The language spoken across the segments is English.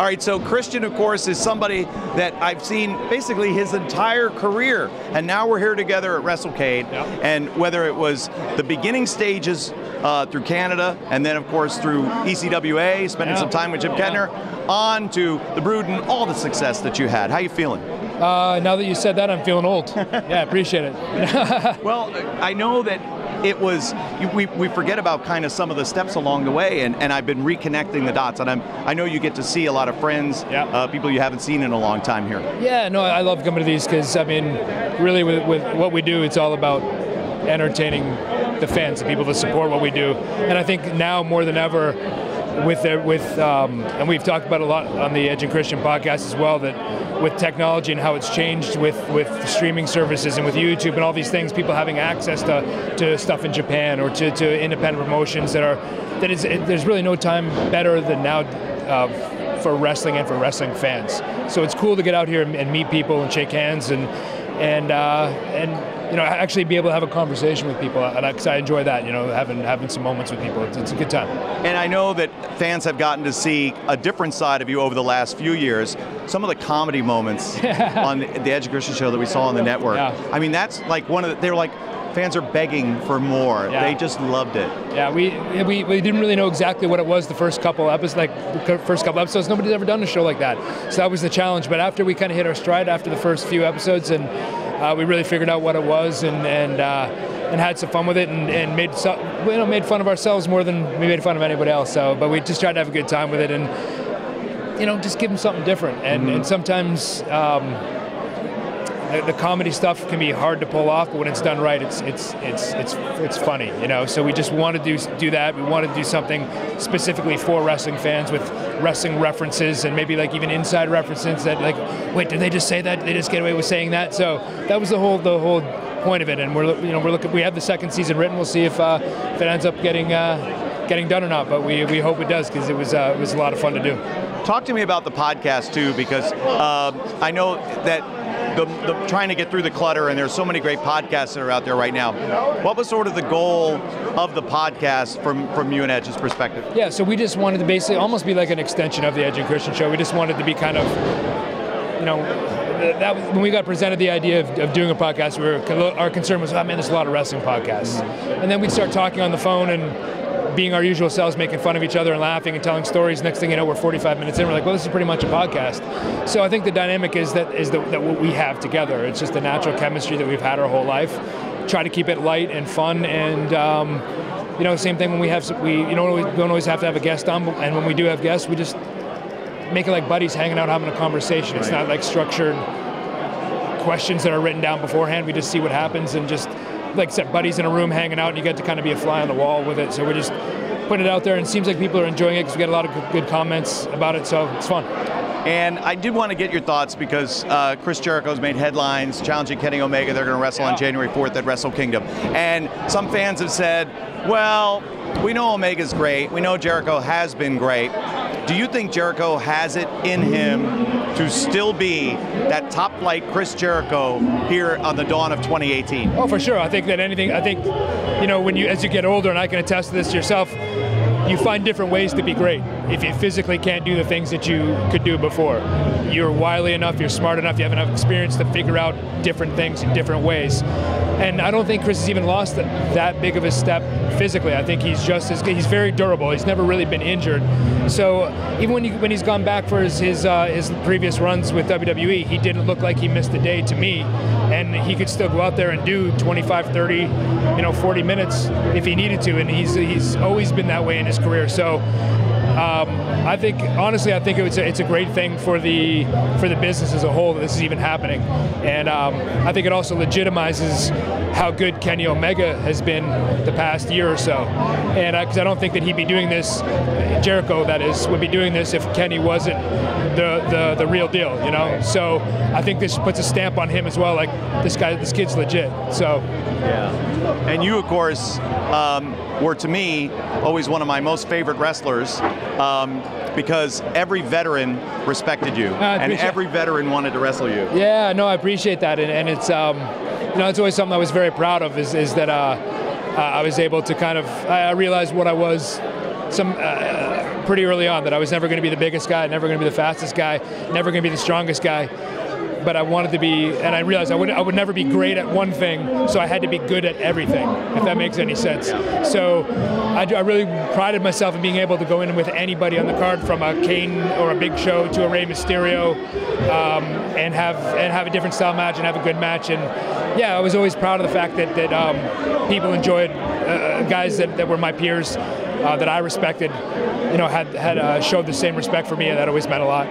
All right, so Christian, of course, is somebody that I've seen basically his entire career, and now we're here together at Wrestlecade, and whether it was the beginning stages through Canada, and then, of course, through ECWA, spending some time with Jim Kettner, on to the Brood and all the success that you had. How you feeling? Now that you said that, I'm feeling old. Yeah, appreciate it. Well, I know that it was, we forget about kind of some of the steps along the way, and I've been reconnecting the dots, and I know you get to see a lot of friends, people you haven't seen in a long time here. Yeah, no, I love coming to these because, I mean, really with what we do, it's all about entertaining the fans, the people that support what we do. And I think now more than ever, and we've talked about a lot on the Edge and Christian podcast as well, that with technology and how it's changed with streaming services and with YouTube and all these things, people having access to stuff in Japan or to independent promotions there's really no time better than now for wrestling and for wrestling fans. So it's cool to get out here and meet people and shake hands and you know, actually be able to have a conversation with people, because I enjoy that, you know, having some moments with people. It's a good time. And I know that fans have gotten to see a different side of you over the last few years. Some of the comedy moments on the Edge and Christian show that we saw on the network. I mean, that's like they were like, fans are begging for more. They just loved it. Yeah, we didn't really know exactly what it was the first couple episodes. Nobody's ever done a show like that. So that was the challenge. But after we kind of hit our stride after the first few episodes, and we really figured out what it was, and had some fun with it, and made fun of ourselves more than we made fun of anybody else. So, but we just tried to have a good time with it, and you know, just give them something different. And sometimes the comedy stuff can be hard to pull off, but when it's done right, it's funny, you know. So we just want to do that. We want to do something specifically for wrestling fans with wrestling references and maybe like even inside references that, like, wait, did they just say that? Did they just get away with saying that? So that was the whole point of it. And we're looking. We have the second season written. We'll see if it ends up getting done or not. But we hope it does, because it was a lot of fun to do. Talk to me about the podcast too, because I know that the trying to get through the clutter, and there's so many great podcasts that are out there right now. What was sort of the goal of the podcast from you and Edge's perspective? Yeah, so we just wanted to basically almost be like an extension of the Edge and Christian show. We just wanted to be kind of, you know, that was, when we got presented the idea of doing a podcast, our concern was, oh man, there's a lot of wrestling podcasts. And then we'd start talking on the phone and being our usual selves, making fun of each other and laughing and telling stories. Next thing you know, we're 45 minutes in, we're like, well, this is pretty much a podcast. So I think the dynamic is that what we have together. It's just the natural chemistry that we've had our whole life. Try to keep it light and fun, and you know, same thing when we don't always have to have a guest on, and when we do have guests, we just make it like buddies hanging out, having a conversation. It's not like structured questions that are written down beforehand. We just see what happens, and just like set buddies in a room hanging out, and you get to kind of be a fly on the wall with it. So we just put it out there, and it seems like people are enjoying it because we get a lot of good comments about it, so it's fun. And I did want to get your thoughts, because Chris Jericho's made headlines challenging Kenny Omega. They're going to wrestle on January 4th at Wrestle Kingdom. And some fans have said, well, we know Omega's great. We know Jericho has been great. Do you think Jericho has it in him to still be that top flight Chris Jericho here on the dawn of 2018? Oh, for sure. I think, you know, as you get older, and I can attest to this yourself, you find different ways to be great. If you physically can't do the things that you could do before, you're wily enough, you're smart enough, you have enough experience to figure out different things in different ways. And I don't think Chris has even lost that big of a step physically. I think he's he's very durable. He's never really been injured. So even when he's gone back for his previous runs with WWE, he didn't look like he missed a day to me. And he could still go out there and do 25, 30, 40 minutes if he needed to. And he's always been that way in his career. So I think, honestly, it's a great thing for the business as a whole that this is even happening. And I think it also legitimizes how good Kenny Omega has been the past year or so. And because I don't think that he'd be doing this, Jericho, that is, would be doing this if Kenny wasn't the real deal, you know? So I think this puts a stamp on him as well, like, this kid's legit, so. Yeah. And you, of course, were, to me, always one of my most favorite wrestlers, because every veteran respected you, and every veteran wanted to wrestle you. Yeah, no, I appreciate that, and it's, it's always something I was very proud of, is that I was able to I realized what I was pretty early on that I was never going to be the biggest guy, never going to be the fastest guy, never going to be the strongest guy. But I wanted to be, and I realized I would never be great at one thing, so I had to be good at everything, if that makes any sense. So I really prided myself in being able to go in with anybody on the card, from a Kane or a Big Show to a Rey Mysterio, and have a different style match and have a good match. And yeah, I was always proud of the fact that people enjoyed guys that were my peers, that I respected, had showed the same respect for me, and that always meant a lot.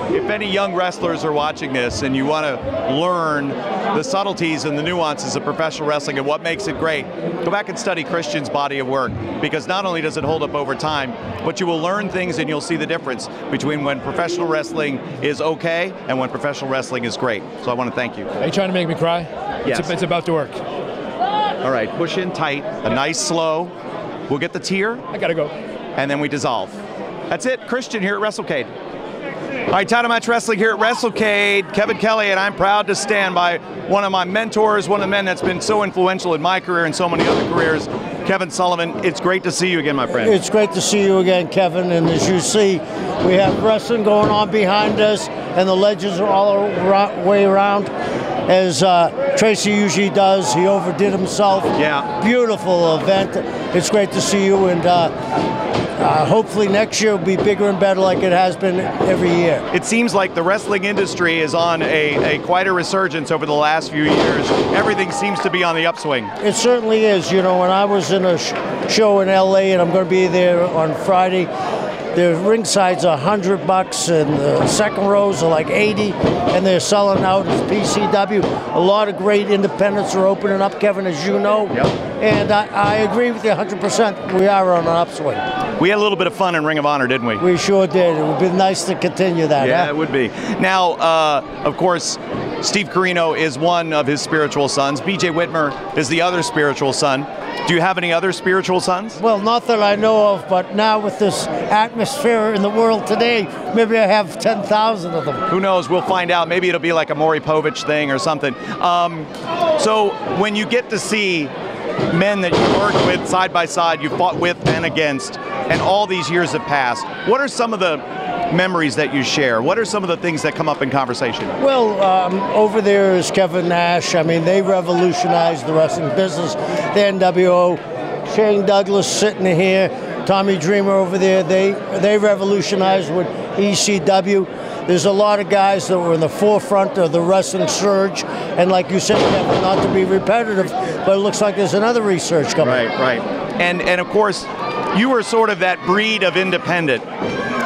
If any young wrestlers are watching this and you want to learn the subtleties and the nuances of professional wrestling and what makes it great, go back and study Christian's body of work, because not only does it hold up over time, but you will learn things and you'll see the difference between when professional wrestling is okay and when professional wrestling is great. So I want to thank you. Are you trying to make me cry? Yes. It's about to work. All right, push in tight, a nice slow. We'll get the tear. I gotta go. And then we dissolve. That's it. Christian here at Wrestlecade. All right, Title Match Wrestling here at Wrestlecade. Kevin Kelly, and I'm proud to stand by one of my mentors, one of the men that's been so influential in my career and so many other careers, Kevin Sullivan. It's great to see you again, my friend. It's great to see you again, Kevin. And as you see, we have wrestling going on behind us, and the legends are all way around. As Tracy usually does, he overdid himself. Yeah. Beautiful event. It's great to see you, and hopefully next year will be bigger and better like it has been every year. It seems like the wrestling industry is on quite a resurgence over the last few years. Everything seems to be on the upswing. It certainly is. When I was in a show in LA, and I'm going to be there on Friday, the ringside's $100, and the second rows are like 80, and they're selling out as PCW. A lot of great independents are opening up, Kevin, as you know. Yep. And I agree with you 100%. We are on an upswing. We had a little bit of fun in Ring of Honor, didn't we? We sure did. It would be nice to continue that. Yeah, huh? it would be. Now, of course, Steve Corino is one of his spiritual sons. BJ Whitmer is the other spiritual son. Do you have any other spiritual sons? Well, not that I know of, but now with this atmosphere in the world today, maybe I have 10,000 of them. Who knows? We'll find out. Maybe it'll be like a Maury Povich thing or something. So when you get to see men that you worked with side by side, you fought with and against, and all these years have passed, what are some of the memories that you share? What are some of the things that come up in conversation? Well, over there is Kevin Nash. I mean, they revolutionized the wrestling business. The NWO, Shane Douglas sitting here, Tommy Dreamer over there, they revolutionized with ECW. There's a lot of guys that were in the forefront of the wrestling surge, and like you said, Kevin, not to be repetitive, but it looks like there's another research coming. Right. And of course, you were sort of that breed of independent.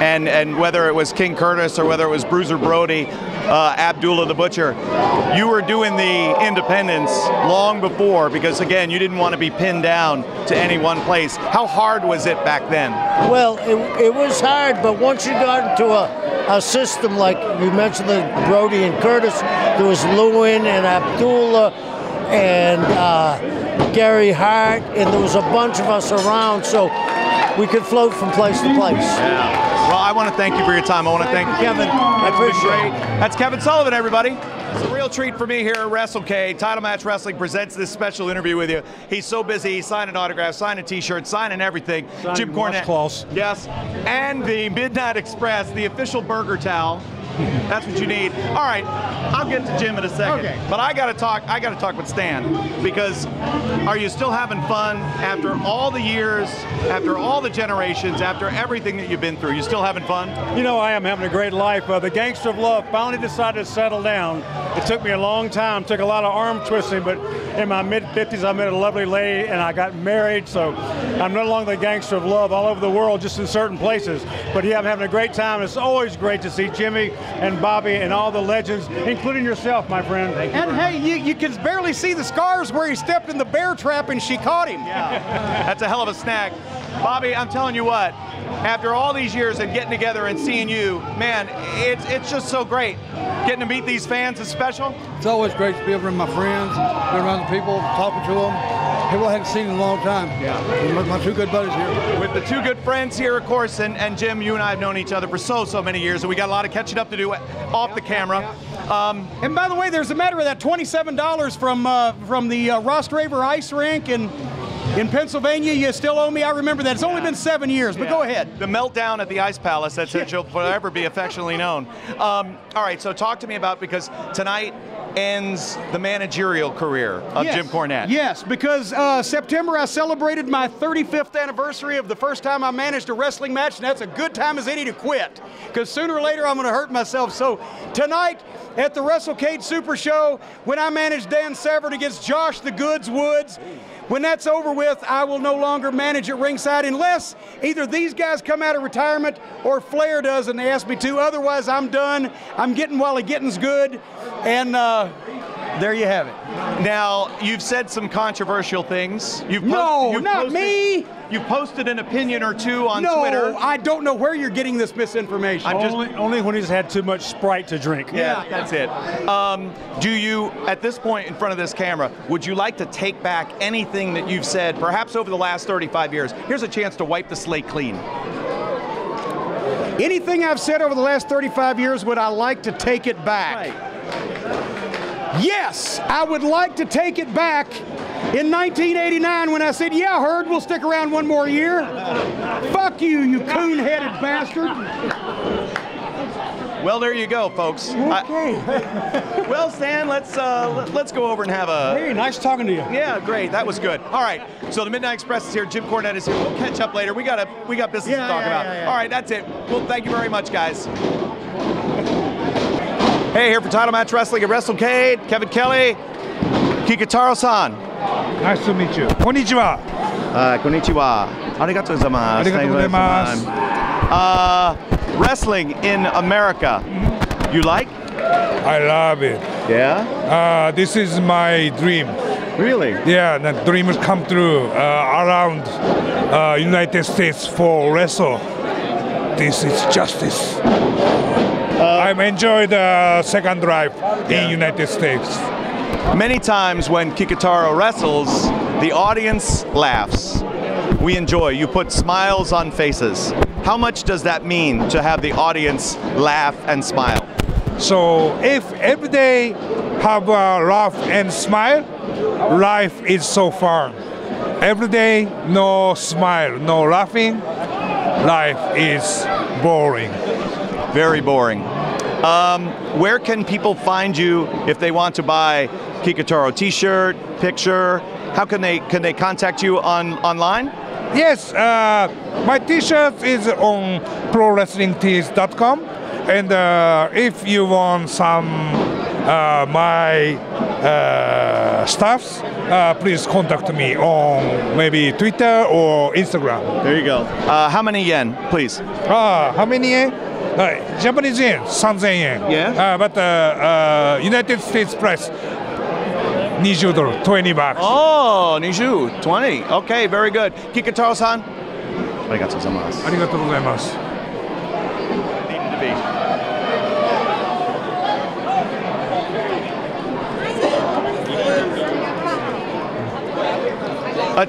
And whether it was King Curtis or whether it was Bruiser Brody, Abdullah the Butcher, you were doing the independents long before, because again, you didn't want to be pinned down to any one place. How hard was it back then? Well, it was hard, but once you got into a system like you mentioned, the Brody and Curtis, there was Lewin and Abdullah and Gary Hart, and there was a bunch of us around, so we could float from place to place. Yeah. Well, I want to thank you for your time. I want to thank you, Kevin. I appreciate it. That's Kevin Sullivan, everybody. It's a real treat for me here at WrestleCade. Title Match Wrestling presents this special interview with you. He's so busy. He's signing autographs, signing T-shirts, signing everything. Signing Jim Cornette. Claus. Yes. And the Midnight Express, the official burger towel. That's what you need. All right, I'll get to Jim in a second. Okay. But I gotta talk with Stan, because are you still having fun after all the years, after all the generations, after everything that you've been through? You still having fun? You know, I am having a great life. The Gangster of Love finally decided to settle down. It took me a long time, took a lot of arm twisting, but in my mid-50s, I met a lovely lady and I got married, so I'm no longer the Gangster of Love all over the world, just in certain places. But yeah, I'm having a great time. It's always great to see Jimmy and Bobby and all the legends, including yourself, my friend. And hey, you can barely see the scars where he stepped in the bear trap and she caught him. Yeah, that's a hell of a snack. Bobby, I'm telling you what, after all these years and getting together and seeing you, man, it's just so great. Getting to meet these fans is special. It's always great to be around my friends, be around the people, talking to them. People I hadn't seen in a long time. Yeah. And my two good buddies here. With the two good friends here, of course, and Jim, you and I have known each other for so many years, and we got a lot of catching up to do off the camera. And by the way, there's a matter of that $27 from the Ross Draver Ice Rink, and in Pennsylvania, you still owe me. I remember that. It's only been 7 years, but go ahead. The meltdown at the Ice Palace, that's it, she'll forever be affectionately known. All right, so talk to me about, because tonight ends the managerial career of Jim Cornette. Yes, because September I celebrated my 35th anniversary of the first time I managed a wrestling match, and that's a good time as any to quit, because sooner or later I'm going to hurt myself. So tonight at the Wrestlecade Super Show, when I managed Dan Severn against Josh the Goods Woods, when that's over with, I will no longer manage at ringside unless either these guys come out of retirement or Flair does and they ask me to. Otherwise, I'm done. I'm getting while the getting's good. And there you have it. Now, you've said some controversial things. Not me. You've posted an opinion or two on Twitter. No, I don't know where you're getting this misinformation. Only when he's had too much Sprite to drink. Yeah, that's it. Do you, at this point in front of this camera, would you like to take back anything that you've said, perhaps over the last 35 years? Here's a chance to wipe the slate clean. Anything I've said over the last 35 years, would I like to take it back? Right. Yes, I would like to take it back in 1989 when I said, yeah, Herd, we'll stick around one more year. Fuck you, you coon-headed bastard. Well, there you go, folks. Okay. Well, Stan, let's go over and have a... Hey, nice talking to you. Yeah, great. That was good. All right. So the Midnight Express is here. Jim Cornette is here. We'll catch up later. We got business to talk about. All right, that's it. Well, thank you very much, guys. Hey, here for Title Match Wrestling at Wrestlecade. Kevin Kelly, Kikutaro-san. Nice to meet you. Konnichiwa. Konnichiwa. Arigatou gozaimasu. Arigatou gozaimasu. Wrestling in America. You like? I love it. Yeah? This is my dream. Really? Yeah, the dream has come true around United States for wrestle. This is justice. I've enjoyed the second drive in United States. Many times when Kikutaro wrestles, the audience laughs. We enjoy. You put smiles on faces. How much does that mean to have the audience laugh and smile? So if every day have a laugh and smile, life is so fun. Every day, no smile, no laughing, life is boring. Very boring. Where can people find you if they want to buy Kikutaro t-shirt, picture? How can they contact you online? Yes, my t-shirt is on prowrestlingtees.com, and if you want some my stuffs, please contact me on maybe Twitter or Instagram. There you go. How many yen, please? How many yen? Japanese yen, 3,000 yen. Yeah. But United States price, $20, $20. Oh, 20. Okay, very good. Kikutaro-san. Arigatou gozaimasu. Arigatou gozaimasu. Needed to be.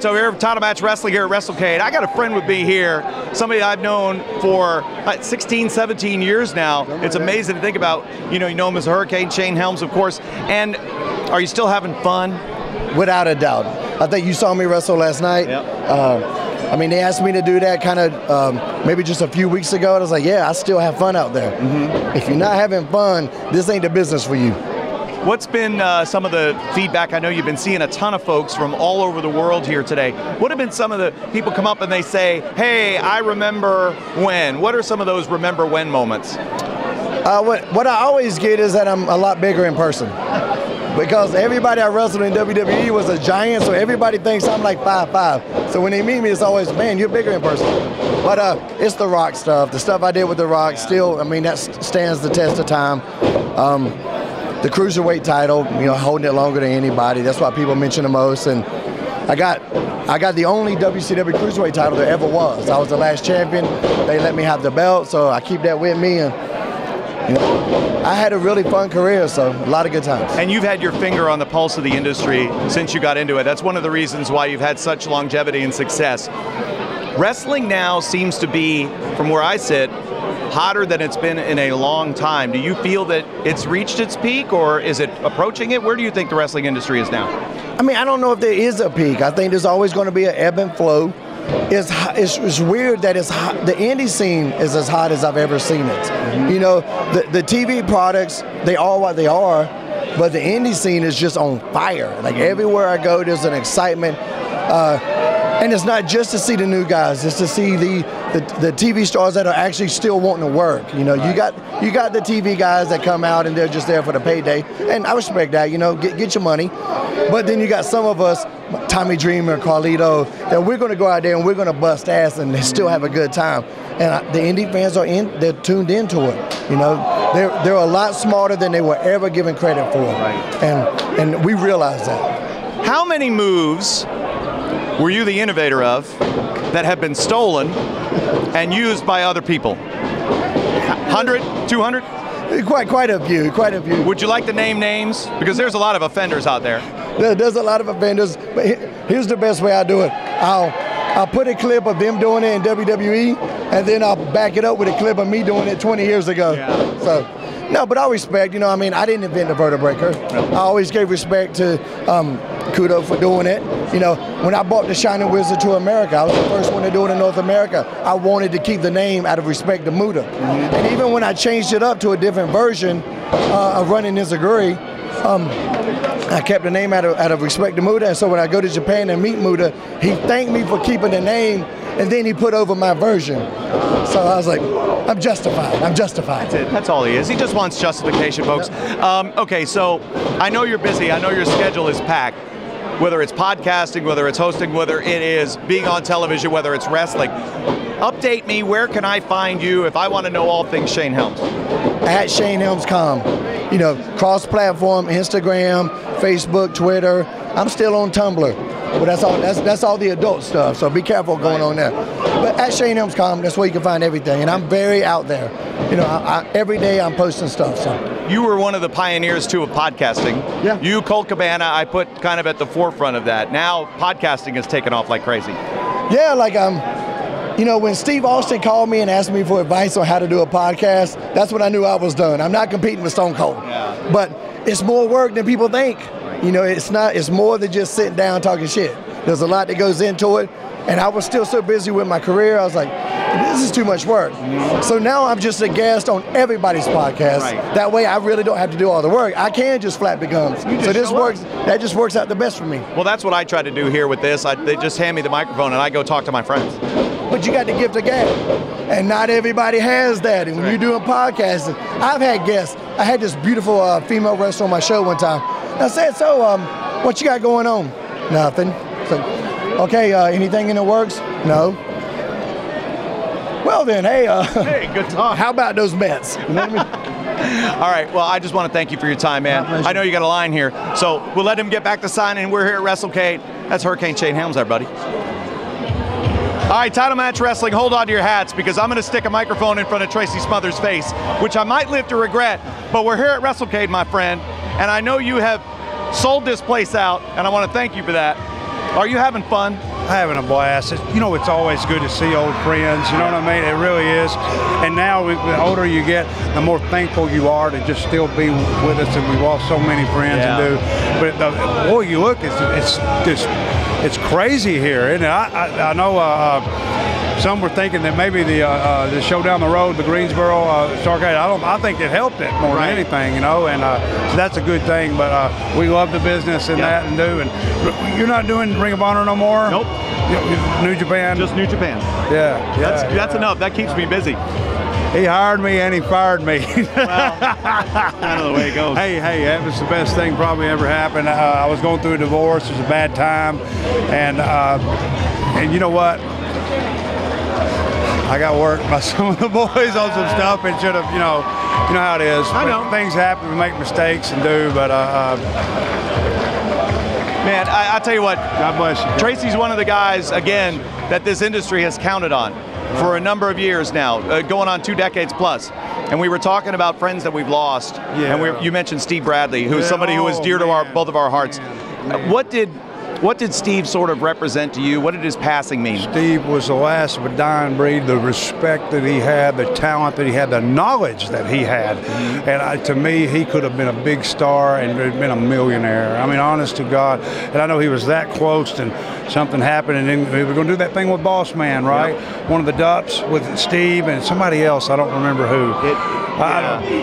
So we're here for Title Match Wrestling here at Wrestlecade. I got a friend with me here, somebody I've known for 16, 17 years now. It's amazing to think about. You know him as Hurricane, Shane Helms, of course. And are you still having fun? Without a doubt. I think you saw me wrestle last night. Yep. I mean, they asked me to do that kind of maybe just a few weeks ago. And I was like, yeah, I still have fun out there. Mm-hmm. If you're not having fun, this ain't the business for you. What's been some of the feedback? I know you've been seeing a ton of folks from all over the world here today. What have been some of the people come up and they say, hey, I remember when? What are some of those remember when moments? What I always get is that I'm a lot bigger in person. Because everybody I wrestled in WWE was a giant, so everybody thinks I'm like 5'5". So when they meet me, it's always, man, you're bigger in person. But it's the Rock stuff. The stuff I did with the Rock still, I mean, that stands the test of time. The Cruiserweight title, holding it longer than anybody. That's why people mention the most. And I got the only WCW Cruiserweight title there ever was. I was the last champion. They let me have the belt, so I keep that with me. And I had a really fun career, so a lot of good times. And you've had your finger on the pulse of the industry since you got into it. That's one of the reasons why you've had such longevity and success. Wrestling now seems to be, from where I sit, hotter than it's been in a long time. Do you feel that it's reached its peak, or is it approaching it? Where do you think the wrestling industry is now? I mean, I don't know if there is a peak. I think there's always going to be an ebb and flow. It's weird that the indie scene is as hot as I've ever seen it. You know, the TV products, they are what they are, but the indie scene is just on fire. Like everywhere I go, there's an excitement. And it's not just to see the new guys, it's to see the TV stars that are actually still wanting to work. You know, you got the TV guys that come out and they're just there for the payday, and I respect that. You know, get your money. But then you got some of us, Tommy Dreamer, Carlito, that we're going to go out there and we're going to bust ass and still have a good time. And the indie fans they're tuned into it. You know, they're a lot smarter than they were ever given credit for. Right. And we realize that. How many moves were you the innovator of that have been stolen and used by other people? 100, 200? Quite a few. Would you like to name names? Because there's a lot of offenders out there. There's a lot of offenders, but here's the best way I do it. I'll put a clip of them doing it in WWE, and then I'll back it up with a clip of me doing it 20 years ago. Yeah. So, no, but I respect, you know, I mean, I didn't invent the vertebraker. I always gave respect to Kudo for doing it. You know, when I brought the Shining Wizard to America, I was the first one to do it in North America. I wanted to keep the name out of respect to Muda. And even when I changed it up to a different version of Running Nizaguri, I kept the name out of respect to Muda. And so when I go to Japan and meet Muda, he thanked me for keeping the name, and then he put over my version. So I was like, I'm justified. That's it. That's all he is. He just wants justification, folks. Okay, so I know you're busy. I know your schedule is packed. Whether it's podcasting, whether it's hosting, whether it is being on television, whether it's wrestling. Update me. Where can I find you if I want to know all things Shane Helms? At ShaneHelms.com. You know, cross-platform, Instagram, Facebook, Twitter. I'm still on Tumblr. But that's all the adult stuff, so be careful going on there. But at ShaneHelms.com, that's where you can find everything. And I'm very out there. You know, every day I'm posting stuff. So you were one of the pioneers, too, of podcasting. Yeah. You, Colt Cabana, I put kind of at the forefront of that. Now podcasting has taken off like crazy. Yeah, like you know, when Steve Austin called me and asked me for advice on how to do a podcast, that's when I knew I was done. I'm not competing with Stone Cold. Yeah. But it's more work than people think. You know, it's more than just sitting down talking shit. There's a lot that goes into it. And I was still so busy with my career, I was like, this is too much work. So now I'm just a guest on everybody's podcast. Right. That way I really don't have to do all the work. I can just flap the gums. So that just works out the best for me. Well, that's what I try to do here with this. They just hand me the microphone and I go talk to my friends. But you got the gift of gab. And not everybody has that. And when you're doing podcasting, I've had guests. I had this beautiful female wrestler on my show one time. I said, so what you got going on? Nothing. It's like, okay, anything in the works? No. Well then, hey, hey, good talk. How about those Mets? You know what I mean? All right, well, I just want to thank you for your time, man. I know you got a line here, so we'll let him get back to signing. We're here at Wrestlecade. That's Hurricane Shane Helms, everybody. All right, title match wrestling, hold on to your hats because I'm going to stick a microphone in front of Tracy Smothers' face, which I might live to regret, but we're here at Wrestlecade, my friend, and I know you have sold this place out, and I want to thank you for that. Are you having fun? Having a blast. You know, it's always good to see old friends. You know what I mean? It really is. And now, the older you get, the more thankful you are to just still be with us. And we've lost so many friends and do. But the more you look, it's crazy here. And I know some were thinking that maybe the show down the road, the Greensboro Starcade, I think it helped it more than anything, you know, and so that's a good thing. But we love the business and that and do. And you're not doing Ring of Honor no more? Nope. New Japan? Just New Japan. Yeah. That's enough. That keeps me busy. He hired me and he fired me. Well, kind of the way it goes. Hey, that was the best thing probably ever happened. I was going through a divorce. It was a bad time, and you know what? I got worked by some of the boys on some stuff and should have, you know how it is. I know. Things happen, we make mistakes and do, but man, I'll tell you what. God bless you. Tracy's one of the guys, again, that this industry has counted on for a number of years now, going on 2 decades plus. And we were talking about friends that we've lost. Yeah. And you mentioned Steve Bradley, who's somebody who was dear to both of our hearts. Man. What did Steve sort of represent to you? What did his passing mean? Steve was the last of a dying breed. The respect that he had, the talent that he had, the knowledge that he had, and to me, he could have been a big star and been a millionaire. I mean, honest to God. And I know he was that close, and something happened, and then we were going to do that thing with Boss Man, right? Yep. One of the Dups with Steve and somebody else. I don't remember who.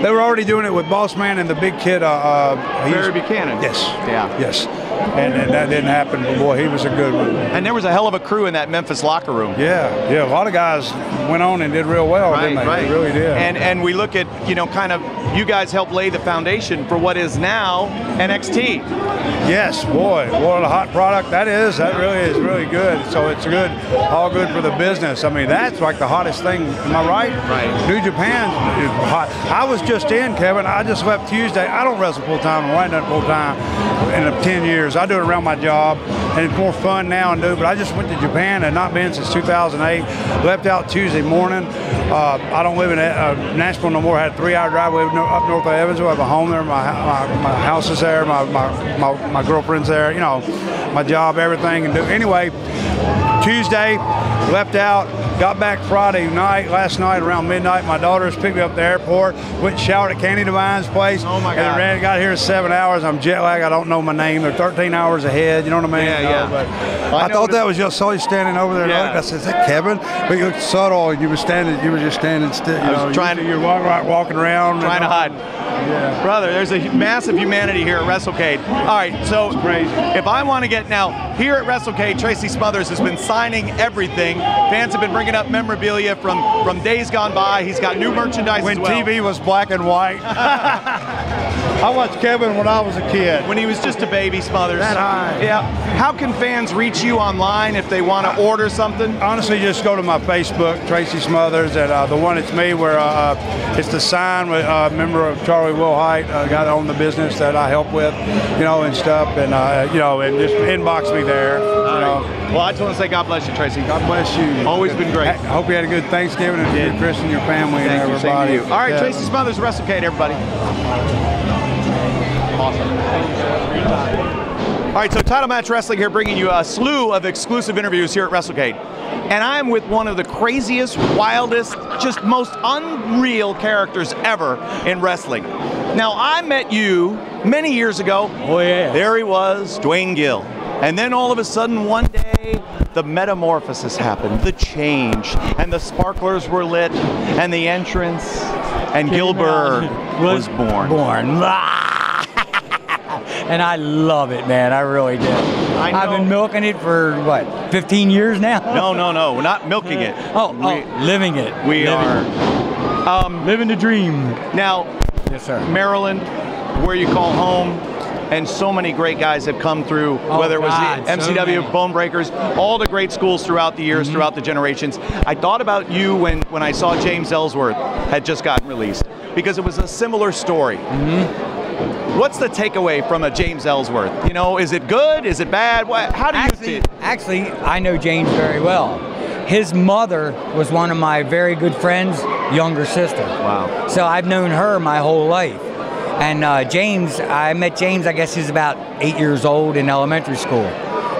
They were already doing it with Boss Man and the big kid. Barry Buchanan. Yes. Yeah. Yes. And that didn't happen, but boy, he was a good one. And there was a hell of a crew in that Memphis locker room. Yeah, yeah. A lot of guys went on and did real well, didn't they? Right. They really did. And we look at, kind of, you guys helped lay the foundation for what is now NXT. Yes, boy, what a hot product that is. That really is really good. So it's good, all good for the business. I mean, that's like the hottest thing. Am I right? Right. New Japan is hot. I was just in, Kevin. I just left Tuesday. I don't wrestle full time. I ain't done full time in 10 years. I do it around my job, and it's more fun now and do. But I just went to Japan and not been since 2008. Left out Tuesday morning. I don't live in Nashville no more. I had a 3-hour drive up north of Evansville. I have a home there. My house is there. My girlfriend's there. My job, everything. And anyway, Tuesday, left out, got back Friday night, last night around midnight. My daughters picked me up at the airport, went and showered at Candy Divine's place. Oh my God. And got here in 7 hours. I'm jet lagged. I don't know my name. They're 13 hours ahead. You know what I mean? Yeah. But I thought that was just so you standing over there. Yeah. I said, is that Kevin? But you looked subtle. You were just standing still. You're walking around. Trying to hide. Yeah. Brother, there's a massive humanity here at Wrestlecade. All right, so if I want to get now, here at Wrestlecade, Tracy Smothers has been signing everything. Fans have been bringing up memorabilia from days gone by. He's got new merchandise when as well. TV was black and white. I watched Kevin when I was a kid. When he was just a baby, Smothers. That high. Yeah. How can fans reach you online if they want to order something? Honestly, just go to my Facebook, Tracy Smothers, and the one it's me, where it's the sign with a member of Charlie Wilhite, a guy that owned the business that I help with, and stuff, and and just inbox me there. Well, I just want to say God bless you, Tracy. God bless you. Always been great. I hope you had a good Thanksgiving and a good Christmas and your family and everybody. Thank you. All right, Tracy Smothers, Wrestlecade, everybody. Awesome. All right, so Title Match Wrestling here, bringing you a slew of exclusive interviews here at Wrestlecade. And I'm with one of the craziest, wildest, just most unreal characters ever in wrestling. Now, I met you many years ago. Oh, yeah. There he was, Dwayne Gill. And then all of a sudden, one day, the metamorphosis happened, the change, and the sparklers were lit, and the entrance, and Gilbert was born. And I love it, man. I really do. I've been milking it for, 15 years now? No. We're not milking it. Living it. We are. Living the dream. Now, yes, sir. Maryland, where you call home, and so many great guys have come through, whether it was the MCW, Bone Breakers, all the great schools throughout the years, throughout the generations. I thought about you when I saw James Ellsworth had just gotten released, because it was a similar story. What's the takeaway from a James Ellsworth? Is it good? Is it bad? How do you see it? Actually, I know James very well. His mother was one of my very good friends' younger sister. Wow. So I've known her my whole life. And James, I met James, I guess he was about 8 years old in elementary school.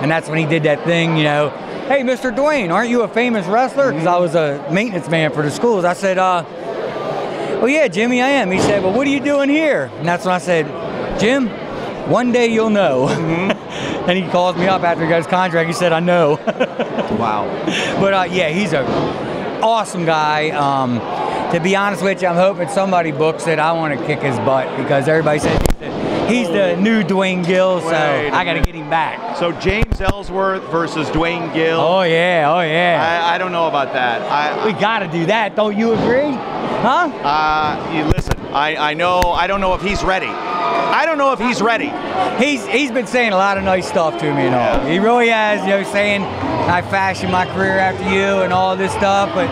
And that's when he did that thing, hey, Mr. Dwayne, aren't you a famous wrestler? Because I was a maintenance man for the schools. I said, well, yeah, Jimmy, I am. He said, well, what are you doing here? And that's when I said, Jim, one day you'll know. And he calls me up after he got his contract. He said, I know. Wow. But yeah, he's an awesome guy. To be honest with you, I'm hoping somebody books it. I want to kick his butt because everybody says he's the new Dwayne Gill, so I got to get him back. So James Ellsworth versus Dwayne Gill. Oh yeah, oh yeah. I don't know about that. We got to do that. Don't you agree? Huh? Listen, I know. I don't know if he's ready. I don't know if he's ready. He's been saying a lot of nice stuff to me and all. He really has, saying I fashioned my career after you and all this stuff, but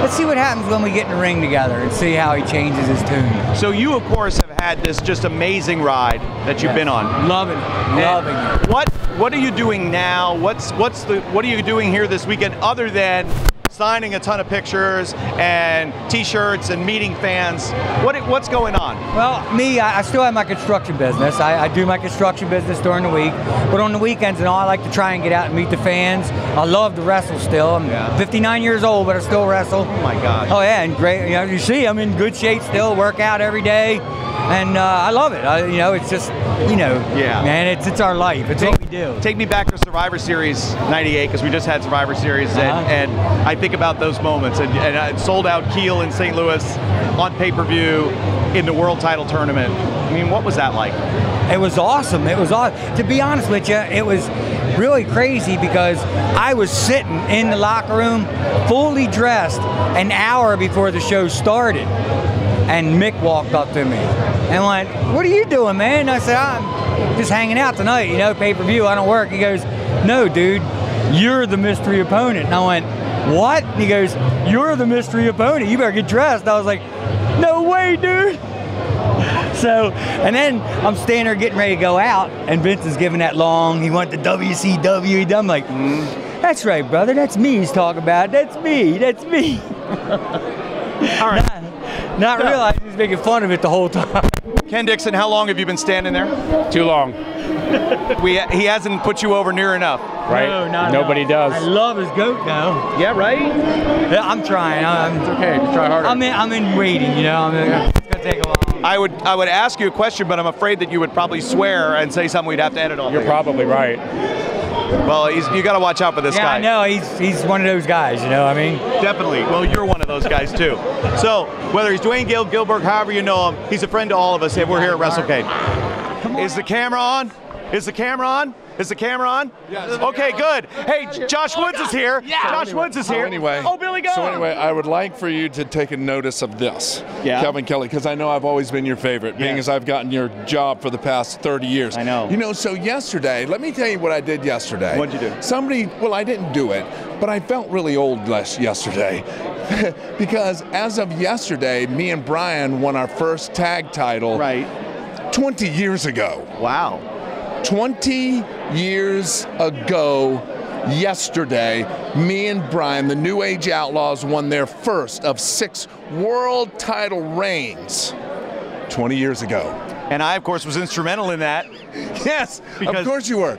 let's see what happens when we get in the ring together and see how he changes his tune. So you, of course, have had this just amazing ride that you've been on. Loving it. What are you doing now? What are you doing here this weekend other than signing a ton of pictures and T-shirts and meeting fans. What's going on? Well, me, I still have my construction business. I do my construction business during the week, but on the weekends and all, I like to try and get out and meet the fans. I love to wrestle still. I'm 59 years old, but I still wrestle. Oh my gosh. Oh yeah, and great. You know, you see, I'm in good shape still. Work out every day, and I love it. You know, it's just, you know, man, it's our life. It's what we do. Take me back to Survivor Series '98, because we just had Survivor Series, and I think about those moments, and I sold out Kiel in St. Louis on pay-per-view in the World Title Tournament. I mean, what was that like? It was awesome. It was awesome. To be honest with you, it was really crazy because I was sitting in the locker room, fully dressed, an hour before the show started. And Mick walked up to me and went, "What are you doing, man?" And I said, "I'm just hanging out tonight, you know, pay-per-view, I don't work." He goes, "No, dude, you're the mystery opponent." And I went, "What?" And he goes, "You're the mystery opponent. You better get dressed." And I was like, "No way, dude." So, and then I'm standing there getting ready to go out, and Vince is giving that long, he went to WCW. I'm like, "That's right, brother, that's me he's talking about. That's me, that's me." All right. Not realizing he's making fun of it the whole time. Ken Dixon, how long have you been standing there? Too long. He hasn't put you over near enough. Right? No, not Nobody does. I love his goat now. Yeah, right? Yeah, I'm trying. It's okay. Just try harder. I'm in waiting, you know. It's gonna take a while. I would ask you a question, but I'm afraid that you would probably swear and say something we'd have to edit off. You're probably right. Well, you got to watch out for this guy. Yeah, I know. He's one of those guys, you know what I mean? Definitely. Well, you're one of those guys, too. So, whether he's Dwayne Gilbert, however you know him, he's a friend to all of us, and we're here at Wrestlecade. Is the camera on? Is the camera on? Is the camera on? Yes. Okay, good. Hey, Josh Woods is here. Yeah. Josh Woods is here. Oh, Billy Gunn. So anyway, I would like for you to take a notice of this, Kevin Kelly, because I know I've always been your favorite, being as I've gotten your job for the past 30 years. I know. You know, so yesterday, let me tell you what I did yesterday. What'd you do? Well, I didn't do it, but I felt really old yesterday. Because as of yesterday, me and Brian won our first tag title 20 years ago. Wow. 20 years ago, yesterday, me and Brian, the New Age Outlaws, won their first of 6 world title reigns 20 years ago. And I, of course, was instrumental in that. Yes, of course you were.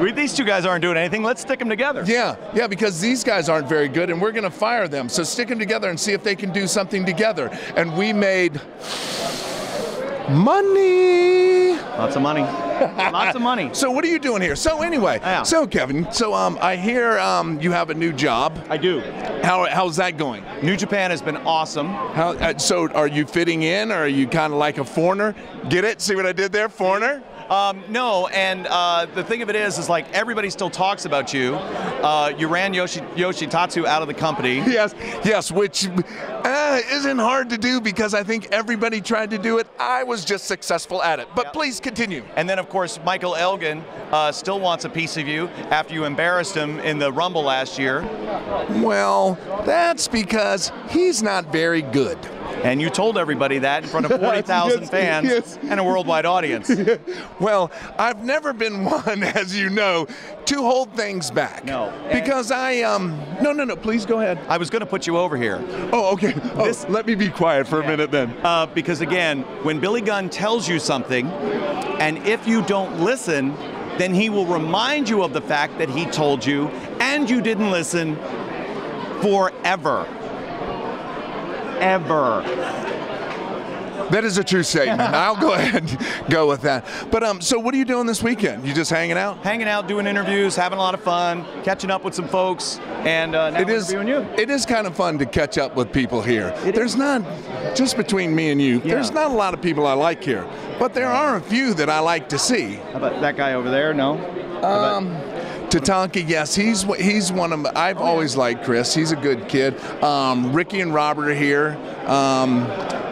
These two guys aren't doing anything. Let's stick them together. Yeah, because these guys aren't very good, and we're going to fire them. So stick them together and see if they can do something together. And we made money. Lots of money. Lots of money. So what are you doing here? So anyway, so Kevin, so I hear you have a new job. I do. How's that going? New Japan has been awesome. So are you fitting in, or are you kind of like a foreigner? Get it? See what I did there, foreigner? No, and the thing of it is like everybody still talks about you. You ran Yoshitatsu out of the company. Yes, which isn't hard to do because I think everybody tried to do it. I was just successful at it. But please continue. And then, of course, Michael Elgin still wants a piece of you after you embarrassed him in the Rumble last year. Well, that's because he's not very good. And you told everybody that in front of 40,000 fans and a worldwide audience. Well, I've never been one, as you know, to hold things back. No. Because no, please go ahead. I was going to put you over here. Oh, okay. Let me be quiet for a minute then. Because again, when Billy Gunn tells you something, and if you don't listen, then he will remind you of the fact that he told you, and you didn't listen forever. Ever. That is a true statement. I'll go ahead and go with that. But so what are you doing this weekend? You just hanging out? Hanging out, doing interviews, having a lot of fun, catching up with some folks, and now interviewing you. It is kind of fun to catch up with people here. There's not, just between me and you, there's not a lot of people I like here, but there are a few that I like to see. How about that guy over there? No? Tatanka, yes, he's one of. I've always liked Chris. He's a good kid. Ricky and Robert are here.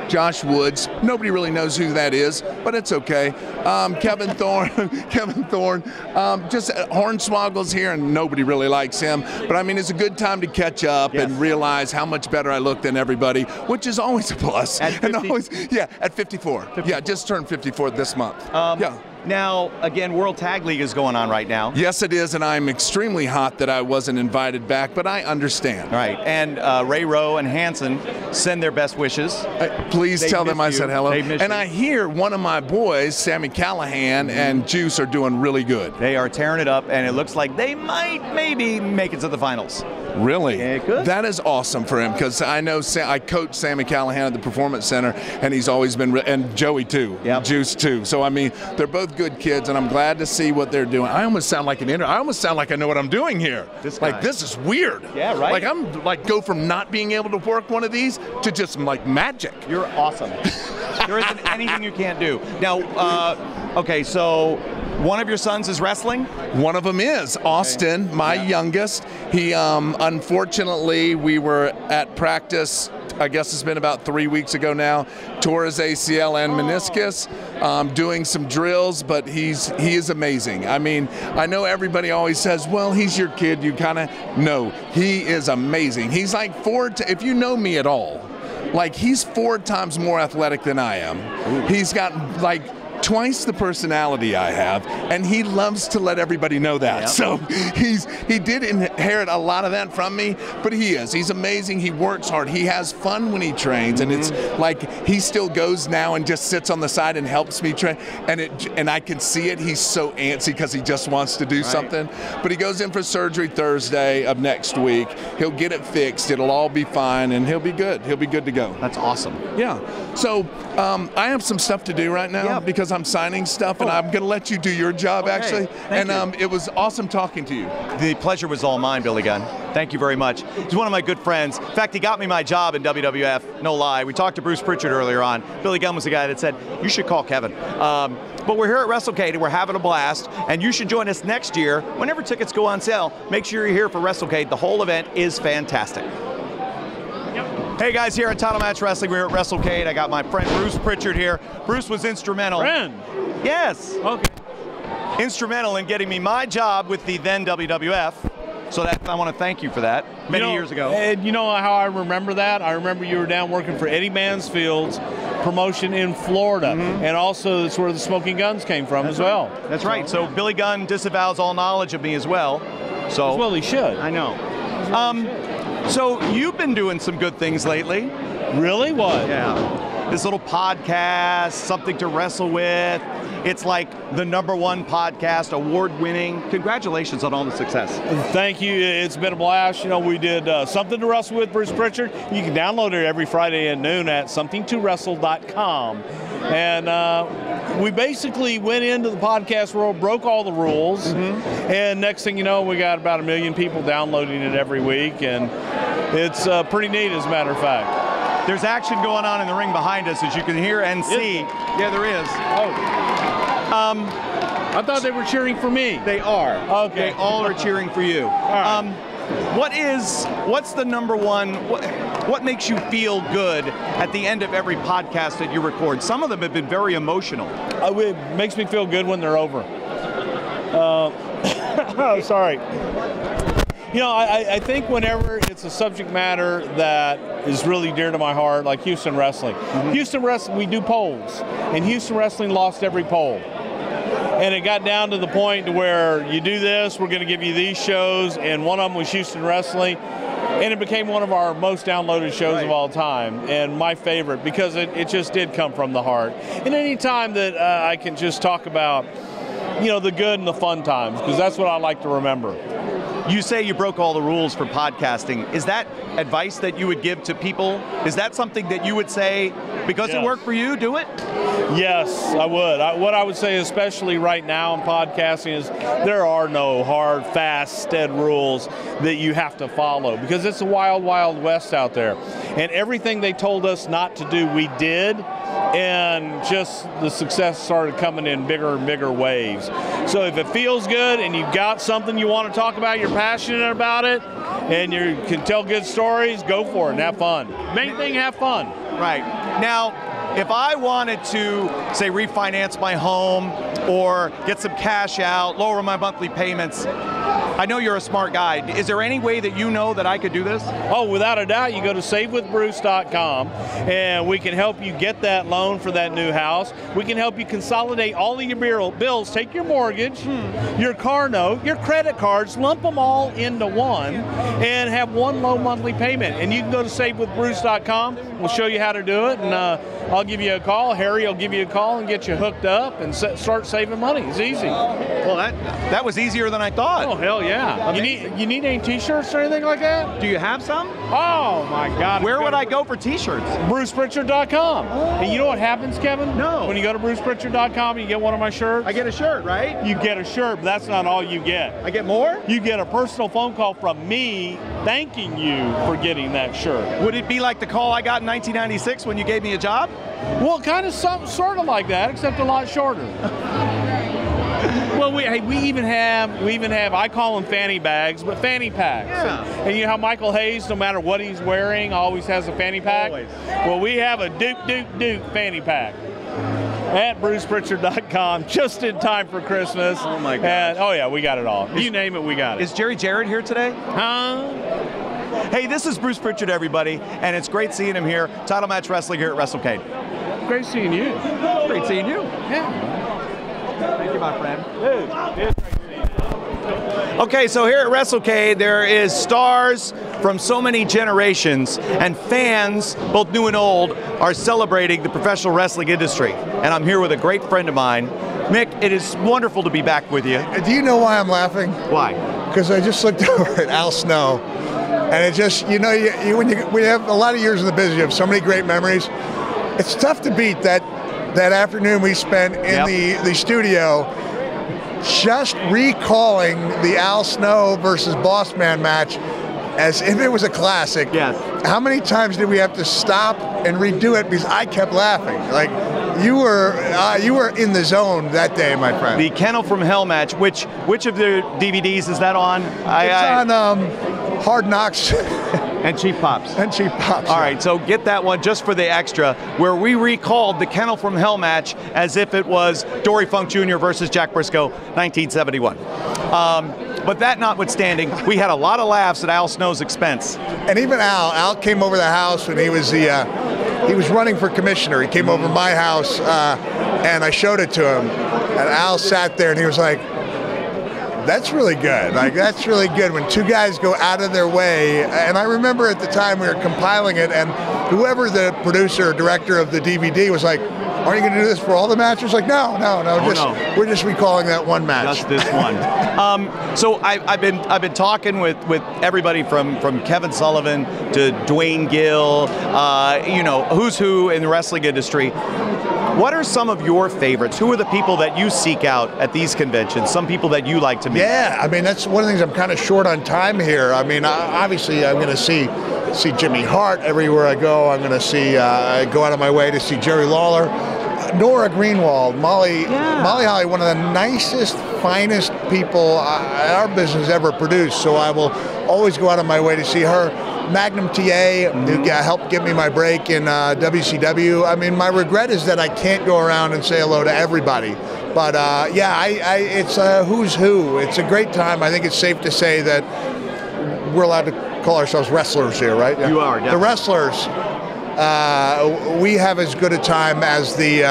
Josh Woods. Nobody really knows who that is, but it's okay. Kevin Thorne. Just Hornswoggle's here, and nobody really likes him. But I mean, it's a good time to catch up and realize how much better I look than everybody, which is always a plus. At 50? And always, at 54. Yeah, just turned 54 this month. Now, again, World Tag League is going on right now. Yes, it is, and I'm extremely hot that I wasn't invited back, but I understand. All right, and Ray Rowe and Hanson send their best wishes. Please tell them I said hello. And I hear one of my boys, Sammy Callahan, and Juice are doing really good. They are tearing it up, and it looks like they might maybe make it to the finals. Really? Yeah, good. That is awesome for him, because I know I coach Sammy Callahan at the Performance Center, and he's always been, and Joey too, Juice too. So I mean, they're both good kids, and I'm glad to see what they're doing. I almost sound like I almost sound like I know what I'm doing here. Like, this is weird. Yeah, right. Like, I'm like go from not being able to work one of these to just like magic. You're awesome. There isn't anything you can't do. Now, okay, so one of your sons is wrestling? One of them is Austin, my youngest. He, unfortunately, we were at practice, I guess it's been about 3 weeks ago now, tore his ACL and meniscus, doing some drills, but he is amazing. I mean, I know everybody always says, well, he's your kid, you kind of, no, he is amazing. He's like if you know me at all, like he's 4 times more athletic than I am. Ooh. He's got like twice the personality I have, and he loves to let everybody know that. Yep. So he did inherit a lot of that from me, but he's amazing. He works hard. He has fun when he trains, and it's like he still goes now and just sits on the side and helps me train, and I can see it. He's so antsy because he just wants to do something, but he goes in for surgery Thursday of next week. He'll get it fixed. It'll all be fine, and he'll be good. He'll be good to go. That's awesome. Yeah. So I have some stuff to do right now because I'm signing stuff, and I'm going to let you do your job, actually. And it was awesome talking to you. The pleasure was all mine, Billy Gunn. Thank you very much. He's one of my good friends. In fact, he got me my job in WWF, no lie. We talked to Bruce Pritchard earlier on. Billy Gunn was the guy that said, you should call Kevin. But we're here at Wrestlecade, and we're having a blast, and you should join us next year. Whenever tickets go on sale, make sure you're here for Wrestlecade. The whole event is fantastic. Hey guys, here at Title Match Wrestling, we're at Wrestlecade. I got my friend Bruce Pritchard here. Bruce was instrumental. Friend? Yes. Okay. Instrumental in getting me my job with the then WWF. So I want to thank you for that many years ago. And you know how I remember that? I remember you were down working for Eddie Mansfield's promotion in Florida. And also that's where the Smoking Guns came from as well. That's right. So Billy Gunn disavows all knowledge of me as well. So well, he should. I know. So you've been doing some good things lately. Really? What? Yeah. This little podcast, Something to Wrestle With. It's like the #1 podcast, award-winning. Congratulations on all the success. Thank you. It's been a blast. You know, we did Something to Wrestle With, Bruce Pritchard. You can download it every Friday at noon at somethingtowrestle.com. And we basically went into the podcast world, broke all the rules, and next thing you know, we got about 1 million people downloading it every week, and it's pretty neat, as a matter of fact. There's action going on in the ring behind us, as you can hear and see. Yeah, there is. I thought they were cheering for me. They are. Okay. They all are cheering for you. All right. What's the #1? What makes you feel good at the end of every podcast that you record? Some of them have been very emotional. It makes me feel good when they're over. Sorry. You know, I think whenever it's a subject matter that is really dear to my heart, like Houston Wrestling. Houston Wrestling, we do polls, and Houston Wrestling lost every poll. And it got down to the point to where you do this, we're going to give you these shows, and one of them was Houston Wrestling, and it became one of our most downloaded shows of all time, and my favorite, because it just did come from the heart. And any time that I can just talk about, you know, the good and the fun times, because that's what I like to remember. You say you broke all the rules for podcasting. Is that advice that you would give to people? Is that something that you would say, because it worked for you, do it? Yes, I would. What I would say, especially right now in podcasting, is there are no hard, fast, stead rules that you have to follow, because it's a wild, wild west out there. And everything they told us not to do, we did. And just the success started coming in bigger and bigger waves. So if it feels good and you've got something you want to talk about, you're passionate about it, and you can tell good stories, go for it and have fun. Main thing, have fun. Right. Now, if I wanted to, say, refinance my home or get some cash out, lower my monthly payments, I know you're a smart guy. Is there any way that you know that I could do this? Oh, without a doubt. You go to savewithbruce.com and we can help you get that loan for that new house. We can help you consolidate all of your bills, take your mortgage, your car note, your credit cards, lump them all into one and have one low monthly payment. And you can go to savewithbruce.com. We'll show you how to do it, and I'll give you a call. Harry will give you a call and get you hooked up and start saving money. It's easy. Well, that was easier than I thought. Oh, hell yeah. You need any t-shirts or anything like that? Do you have some? Oh, my God. Where would I go for t-shirts? BrucePritchard.com. And you know what happens, Kevin? No. When you go to BrucePritchard.com and you get one of my shirts? I get a shirt, right? You get a shirt, but that's not all you get. I get more? You get a personal phone call from me thanking you for getting that shirt. Would it be like the call I got in 1996 when you gave me a job? Well, kind of sort of like that, except a lot shorter. Well, we even have, I call them fanny bags, but fanny packs. Yeah. And you know how Michael Hayes, no matter what he's wearing, always has a fanny pack? Always. Well, we have a Duke fanny pack at BrucePritchard.com just in time for Christmas. Oh, my God. And, oh, yeah, we got it all. You name it, we got it. Is Jerry Jarrett here today? Huh? Hey, this is Bruce Pritchard, everybody, and it's great seeing him here. Title Match Wrestling here at Wrestlecade. Great seeing you. Great seeing you. Yeah. Thank you, my friend. Okay, so here at Wrestlecade, there is stars from so many generations, and fans, both new and old, are celebrating the professional wrestling industry. And I'm here with a great friend of mine. Mick, it is wonderful to be back with you. Do you know why I'm laughing? Why? Because I just looked over at Al Snow, and it just, you know, when you have a lot of years in the business, you have so many great memories. It's tough to beat that afternoon we spent in the studio just recalling the Al Snow versus Boss Man match as if it was a classic. Yes. How many times did we have to stop and redo it because I kept laughing? Like, you were in the zone that day, my friend. The Kennel from Hell match, which of the DVDs is that on? It's on Hard Knocks. And Cheap Pops. And Cheap Pops. All right, so get that one just for the extra, where we recalled the Kennel from Hell match as if it was Dory Funk Jr. versus Jack Briscoe, 1971. But that notwithstanding, we had a lot of laughs at Al Snow's expense. And even Al came over the house when he was he was running for commissioner. He came over my house, and I showed it to him. And Al sat there, and he was like, "That's really good. Like, that's really good when two guys go out of their way." And I remember at the time we were compiling it, and whoever the producer or director of the DVD was like, "Aren't you going to do this for all the matches?" Like, no. We're just recalling that one match. Just this one. So I've been talking with everybody from Kevin Sullivan to Dwayne Gill, you know, who's who in the wrestling industry. What are some of your favorites? Who are the people that you seek out at these conventions? Some people that you like to meet? Yeah, I mean, that's one of the things. I'm kind of short on time here. I mean, obviously, I'm going to see Jimmy Hart everywhere I go. I'm going to go out of my way to see Jerry Lawler. Nora Greenwald, Molly Holly, one of the nicest, finest people our business ever produced. So I will always go out of my way to see her. Magnum TA, who helped give me my break in WCW. I mean, my regret is that I can't go around and say hello to everybody. But it's who's who. It's a great time. I think it's safe to say that we're allowed to call ourselves wrestlers here, right? You are, definitely. The wrestlers. We have as good a time as the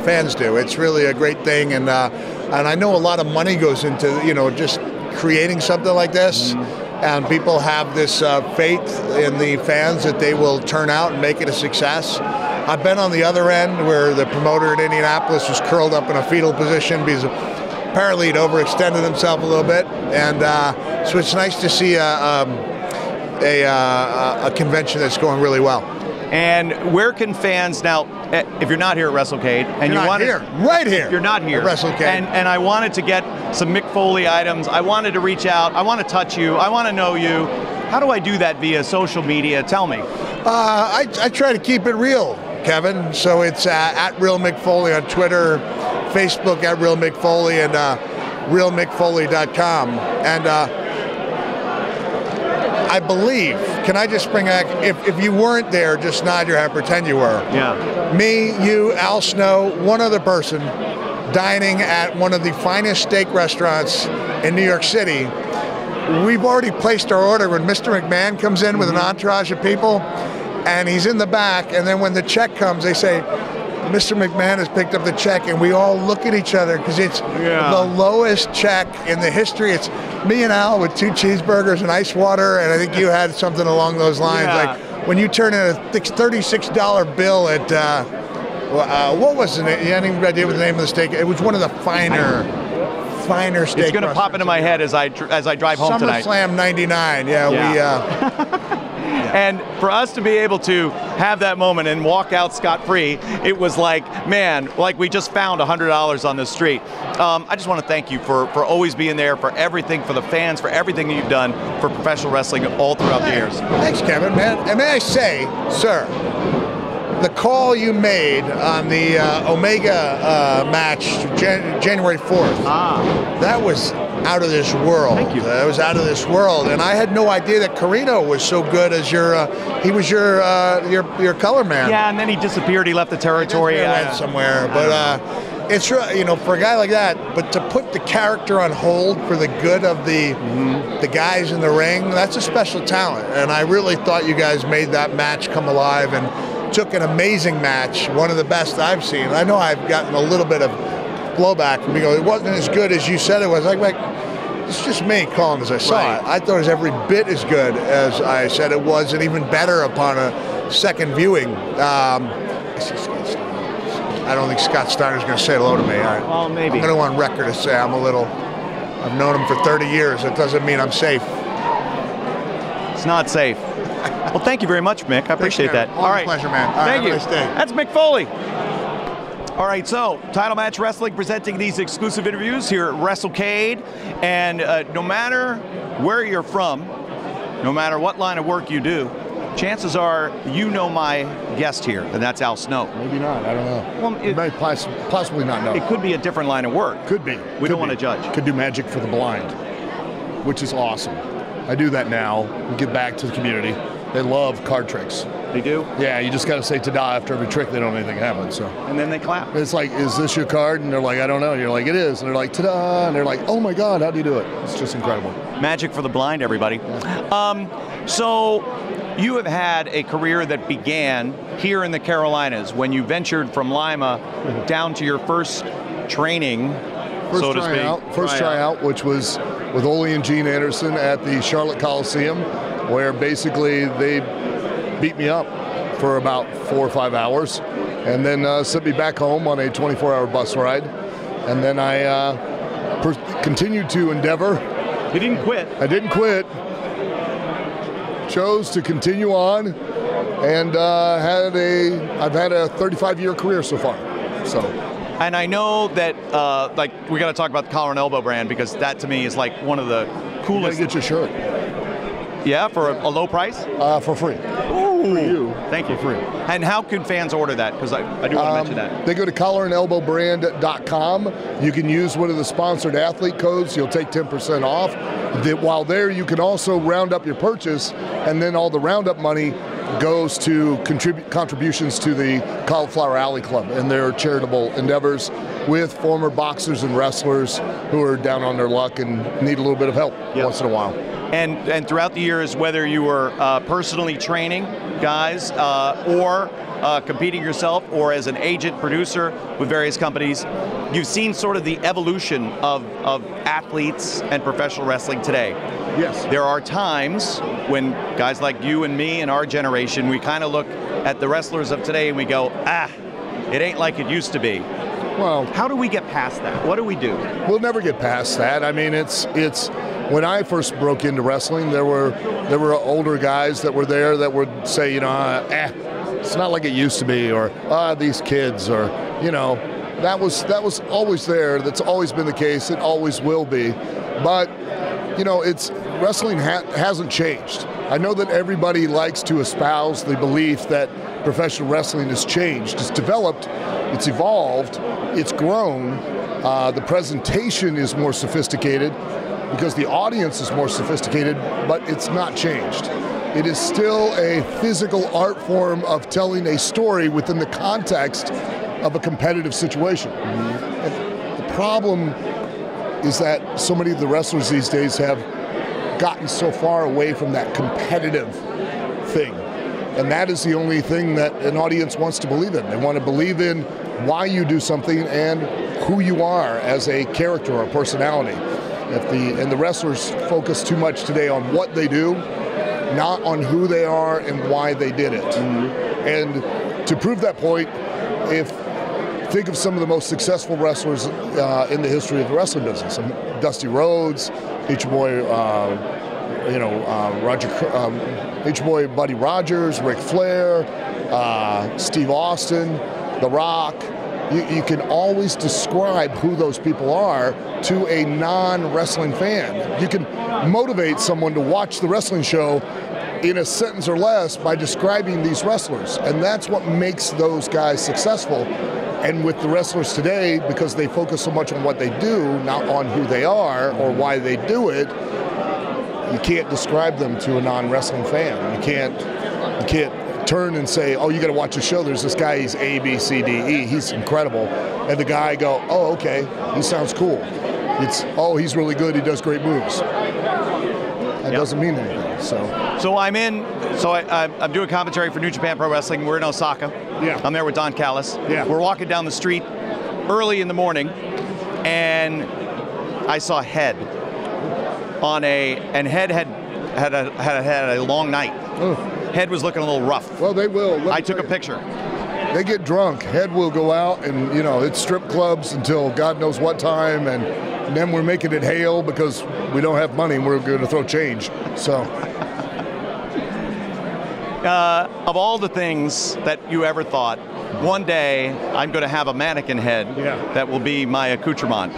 fans do. It's really a great thing, and I know a lot of money goes into just creating something like this. And people have this faith in the fans that they will turn out and make it a success. I've been on the other end where the promoter in Indianapolis was curled up in a fetal position because apparently he'd overextended himself a little bit, and so it's nice to see a convention that's going really well. And where can fans now, if you're not here at Wrestlecade, and you're not here, right here, you're not here at Wrestlecade, and I wanted to get some Mick Foley items, I wanted to reach out, I want to touch you, I want to know you. How do I do that via social media? Tell me. I try to keep it real, Kevin. So it's at Real Mick Foley on Twitter, Facebook at Real Mick Foley, and realmickfoley.com. And I believe, can I just bring back, if you weren't there, just nod your head, pretend you were. Yeah. Me, you, Al Snow, one other person, dining at one of the finest steak restaurants in New York City. We've already placed our order when Mr. McMahon comes in with an entourage of people, and he's in the back, and then when the check comes, they say, Mr. McMahon has picked up the check, and we all look at each other because it's the lowest check in the history. It's me and Al with 2 cheeseburgers and ice water, and I think you had something along those lines. Like when you turn in a $36 bill at, what was it? You had any idea what the name of the steak? It was one of the finer steak. It's going to pop into my head as I drive home tonight. SummerSlam '99. And for us to be able to have that moment and walk out scot-free, it was like, man, like we just found $100 on the street. I just want to thank you for always being there, for everything, for the fans, for everything that you've done for professional wrestling all throughout the years. Thanks, Kevin, man. And may I say, sir, the call you made on the Omega match January 4th, that was out of this world. Thank you. It was out of this world, and I had no idea that Carino was so good as he was your color man. Yeah, and then he disappeared. He left the territory. He went somewhere, but it's for a guy like that. But to put the character on hold for the good of the guys in the ring, that's a special talent. And I really thought you guys made that match come alive and took an amazing match, one of the best I've seen. I know I've gotten a little bit of blowback from people. It wasn't as good as you said it was. Like it's just me calling as I saw it. I thought it was every bit as good as I said it was, and even better upon a second viewing. I don't think Scott Steiner's going to say hello to me. Well, maybe. I'm going to go on record to say I've known him for 30 years. That doesn't mean I'm safe. It's not safe. Well, thank you very much, Mick. I appreciate that. All right. Pleasure, man. Thank you. Have a nice day. That's Mick Foley. All right, so Title Match Wrestling presenting these exclusive interviews here at Wrestlecade. And no matter where you're from, no matter what line of work you do, chances are you know my guest here, and that's Al Snow. Maybe not. I don't know. Well, you might possibly not know. It could be a different line of work. Could be. We don't want to judge. Could do magic for the blind, which is awesome. I do that now. We give back to the community. They love card tricks. They do? Yeah, you just got to say ta-da after every trick. They don't know anything happened. So. And then they clap. It's like, is this your card? And they're like, I don't know. And you're like, it is. And they're like, ta-da. And they're like, oh my God, how do you do it? It's just incredible. Magic for the blind, everybody. Yeah. So you have had a career that began here in the Carolinas when you ventured from Lima down to your first training, so to speak. First tryout, which was with Ole and Gene Anderson at the Charlotte Coliseum, where basically they beat me up for about 4 or 5 hours and then sent me back home on a 24-hour bus ride. And then I continued to endeavor. You didn't quit. I didn't quit. Chose to continue on, and I've had a 35-year career so far. So. And I know that, like, we got to talk about the collar and elbow brand, because that to me is like one of the coolest. You gotta get your shirt. Yeah, for a low price? For free. Ooh. For you. Thank you. For free. And how can fans order that? Because I do want to mention that. They go to collarandelbowbrand.com. You can use one of the sponsored athlete codes. You'll take 10% off. While there, you can also round up your purchase, and then all the roundup money goes to contributions to the Cauliflower Alley Club and their charitable endeavors with former boxers and wrestlers who are down on their luck and need a little bit of help once in a while. And throughout the years, whether you were personally training guys or competing yourself or as an agent producer with various companies, you've seen sort of the evolution of athletes and professional wrestling today. Yes. There are times when guys like you and me and our generation, we kind of look at the wrestlers of today and we go, it ain't like it used to be. Well, how do we get past that? What do we do? We'll never get past that. I mean, it's when I first broke into wrestling, there were older guys that were there that would say, it's not like it used to be, or these kids, or that was always there. That's always been the case. It always will be. But it's wrestling hasn't changed. I know that everybody likes to espouse the belief that professional wrestling has changed. It's developed, it's evolved, it's grown. The presentation is more sophisticated because the audience is more sophisticated, but it's not changed. It is still a physical art form of telling a story within the context of a competitive situation. problem is that so many of the wrestlers these days have gotten so far away from that competitive thing. And that is the only thing that an audience wants to believe in. They want to believe in why you do something and who you are as a character or personality. And the wrestlers focus too much today on what they do, not on who they are and why they did it. And to prove that point, think of some of the most successful wrestlers in the history of the wrestling business. Dusty Rhodes, Nature Boy, Nature Boy Buddy Rogers, Ric Flair, Steve Austin, The Rock. You can always describe who those people are to a non-wrestling fan. You can motivate someone to watch the wrestling show in a sentence or less by describing these wrestlers. And that's what makes those guys successful. And with the wrestlers today, because they focus so much on what they do, not on who they are or why they do it, you can't describe them to a non-wrestling fan. You can't turn and say, oh, you got to watch a show. There's this guy, he's A, B, C, D, E. He's incredible. And the guy go, oh, okay, he sounds cool. It's, oh, he's really good. He does great moves. That doesn't mean anything. So I'm doing commentary for New Japan Pro Wrestling. We're in Osaka. Yeah. I'm there with Don Callis. Yeah. We're walking down the street early in the morning, and I saw Head Head had a long night. Head was looking a little rough. Well, they will. I took a picture. They get drunk. Head will go out and, it's strip clubs until God knows what time, and then we're making it hail because we don't have money and we're going to throw change. So. Of all the things that you ever thought, one day I'm going to have a mannequin head that will be my accoutrement.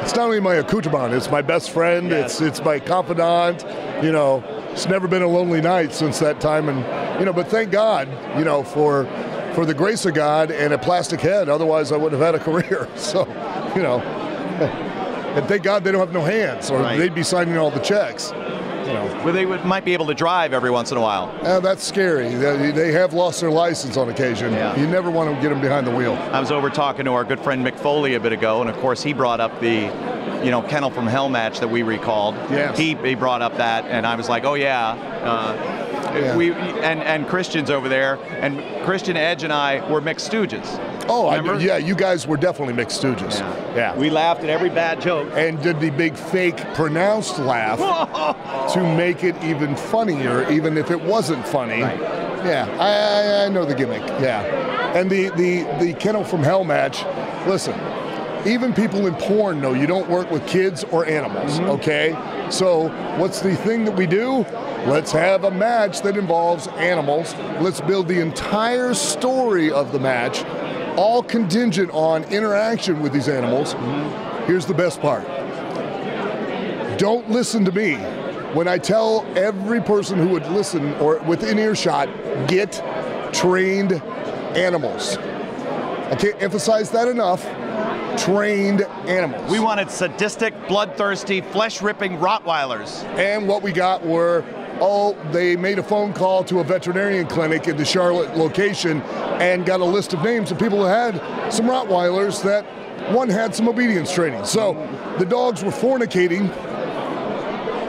It's not only my accoutrement, it's my best friend, it's my confidant, it's never been a lonely night since that time, and but thank God, for the grace of God and a plastic head, otherwise I wouldn't have had a career. So, and thank God they don't have no hands, or they'd be signing all the checks. Well, they might be able to drive every once in a while. That's scary. They have lost their license on occasion. Yeah. You never want to get them behind the wheel. I was over talking to our good friend Mick Foley a bit ago, and of course he brought up the, Kennel from Hell match that we recalled. Yes. He brought up that, and I was like, oh yeah. We and Christian's over there, and Christian, Edge, and I were mixed stooges. Oh, yeah, you guys were definitely mixed stooges. Yeah. We laughed at every bad joke. And did the big fake pronounced laugh to make it even funnier, even if it wasn't funny. Right. Yeah, I know the gimmick. Yeah. And the Kennel from Hell match, listen, even people in porn know you don't work with kids or animals, okay? So what's the thing that we do? Let's have a match that involves animals. Let's build the entire story of the match, all contingent on interaction with these animals. Here's the best part. Don't listen to me when I tell every person who would listen or within earshot, get trained animals. I can't emphasize that enough. Trained animals. We wanted sadistic, bloodthirsty, flesh-ripping Rottweilers. And what we got were, they made a phone call to a veterinarian clinic in the Charlotte location and got a list of names of people who had some Rottweilers that one had some obedience training. So the dogs were fornicating,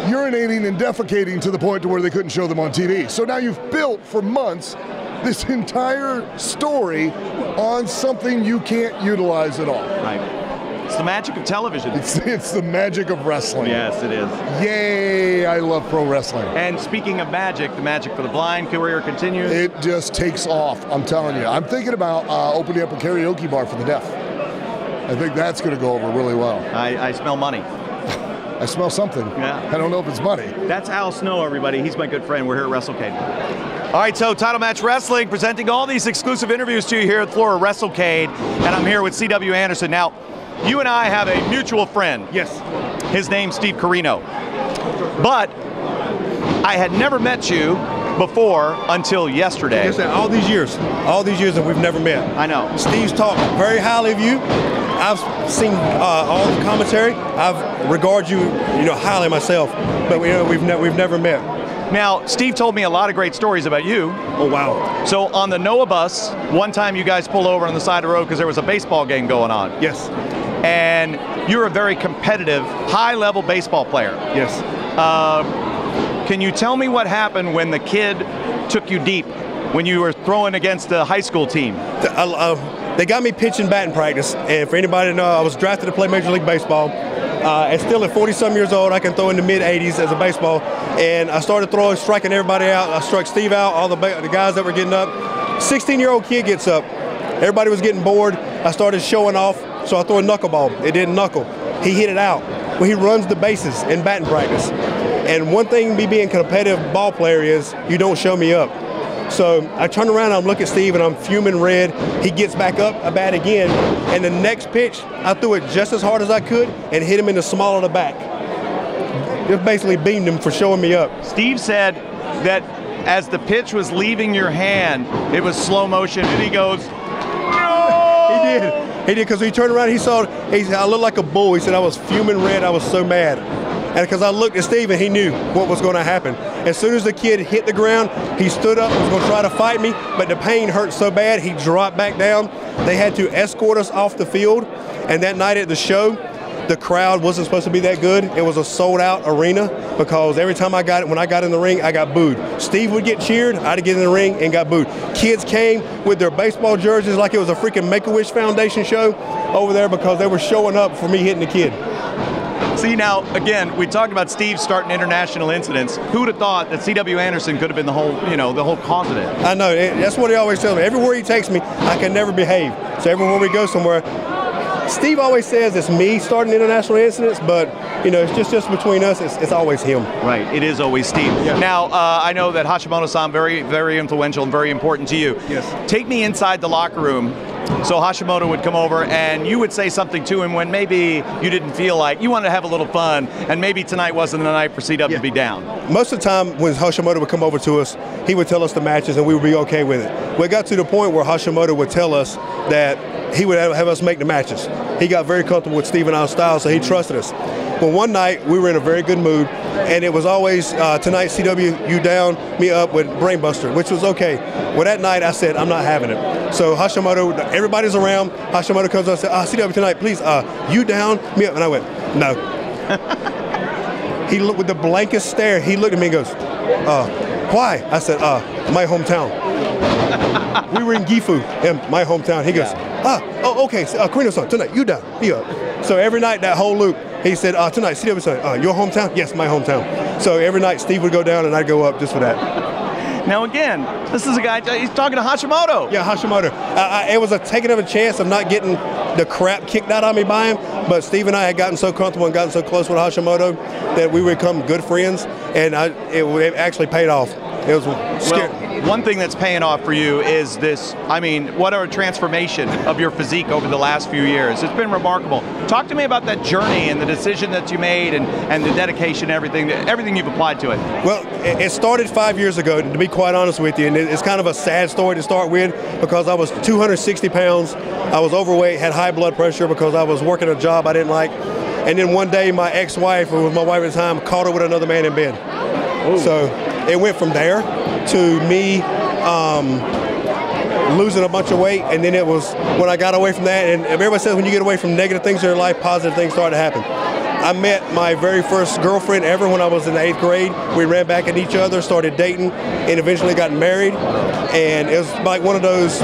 urinating and defecating to the point to where they couldn't show them on TV. So now you've built for months this entire story on something you can't utilize at all. Right. It's the magic of television. It's the magic of wrestling. Yes, it is. Yay, I love pro wrestling. And speaking of magic, the magic for the blind career continues. It just takes off, I'm telling you. I'm thinking about opening up a karaoke bar for the deaf. I think that's going to go over really well. I smell money. I smell something. Yeah. I don't know if it's money. That's Al Snow, everybody. He's my good friend. We're here at Wrestlecade. All right, so Title Match Wrestling presenting all these exclusive interviews to you here at the floor of Wrestlecade, and I'm here with C.W. Anderson. Now, you and I have a mutual friend. Yes. His name's Steve Carino. But I had never met you before until yesterday. Like I said, all these years that we've never met. I know. Steve's talked very highly of you. I've seen all the commentary. I've regard you, highly myself. But we've never met. Now, Steve told me a lot of great stories about you. Oh, wow. So on the Noah bus, one time you guys pulled over on the side of the road because there was a baseball game going on. Yes. and you're a very competitive, high-level baseball player. Yes. Can you tell me what happened when the kid took you deep when you were throwing against the high school team? They got me pitching batting practice, and for anybody to know, I was drafted to play Major League Baseball. And still at 40-some years old, I can throw in the mid-80s as a baseball. And I started throwing, striking everybody out. I struck Steve out, all the guys that were getting up. 16-year-old kid gets up. Everybody was getting bored. I started showing off, so I threw a knuckleball. It didn't knuckle. He hit it out. Well, he runs the bases in batting practice. And one thing me being a competitive ball player is you don't show me up. So I turn around, I'm looking at Steve, and I'm fuming red. He gets back up, I bat again, and the next pitch, I threw it just as hard as I could and hit him in the small of the back. Just basically beamed him for showing me up. Steve said that as the pitch was leaving your hand, it was slow motion, and he goes, no! He did, because he turned around, he said, I looked like a bull. He said I was fuming red, I was so mad. And because I looked at Steve and he knew what was going to happen. As soon as the kid hit the ground, he stood up and was going to try to fight me, but the pain hurt so bad, he dropped back down. They had to escort us off the field. And that night at the show, the crowd wasn't supposed to be that good. It was a sold-out arena because every time when I got in the ring, I got booed. Steve would get cheered, I'd get in the ring and got booed. Kids came with their baseball jerseys like it was a freaking Make-A-Wish Foundation show over there because they were showing up for me hitting the kid. See, now, again, we talked about Steve starting international incidents. Who would have thought that C.W. Anderson could have been the whole, the whole cause of it? I know. That's what he always tells me. Everywhere he takes me, I can never behave. So everywhere we go somewhere, Steve always says it's me starting international incidents, but, it's just between us. It's always him. Right. It is always Steve. Yeah. Now, I know that Hashimoto-san, very, very influential and very important to you. Yes. Take me inside the locker room. So Hashimoto would come over and you would say something to him when maybe you didn't feel like, you wanted to have a little fun, and maybe tonight wasn't the night for CW to be down. Most of the time when Hashimoto would come over to us, he would tell us the matches and we would be okay with it. We got to the point where Hashimoto would tell us that he would have us make the matches. He got very comfortable with Steve and our style, so he trusted us. Well, one night we were in a very good mood, and it was always, tonight CW, you down, me up with Brainbuster, which was okay. Well, that night I said, I'm not having it. So Hashimoto, everybody's around, Hashimoto comes up and said, CW tonight, please, you down, me up. And I went, no. He looked with the blankest stare. He looked at me and goes, why? I said, my hometown. We were in Gifu, in my hometown. He goes, okay, Karino-san, tonight, you down, me up. So every night, that whole loop, he said, tonight, CW, your hometown? Yes, my hometown. So every night, Steve would go down and I'd go up just for that. Now again, this is a guy, he's talking to Hashimoto. Yeah, Hashimoto. It was a taking of a chance of not getting the crap kicked out of me by him, but Steve and I had gotten so comfortable and gotten so close with Hashimoto that we would become good friends, and it actually paid off. It was scary. Well, one thing that's paying off for you is this, what a transformation of your physique over the last few years. It's been remarkable. Talk to me about that journey and the decision that you made and the dedication, everything you've applied to it. Well, it started 5 years ago, to be quite honest with you, and it's kind of a sad story to start with because I was 260 pounds, I was overweight, had high blood pressure because I was working a job I didn't like, and then one day my ex-wife, who was my wife at the time, caught her with another man in bed. Ooh. So it went from there to me losing a bunch of weight, and then it was when I got away from that, and everybody says when you get away from negative things in your life, positive things start to happen. I met my very first girlfriend ever when I was in the 8th grade. We ran back at each other, started dating, and eventually got married, and it was like one of those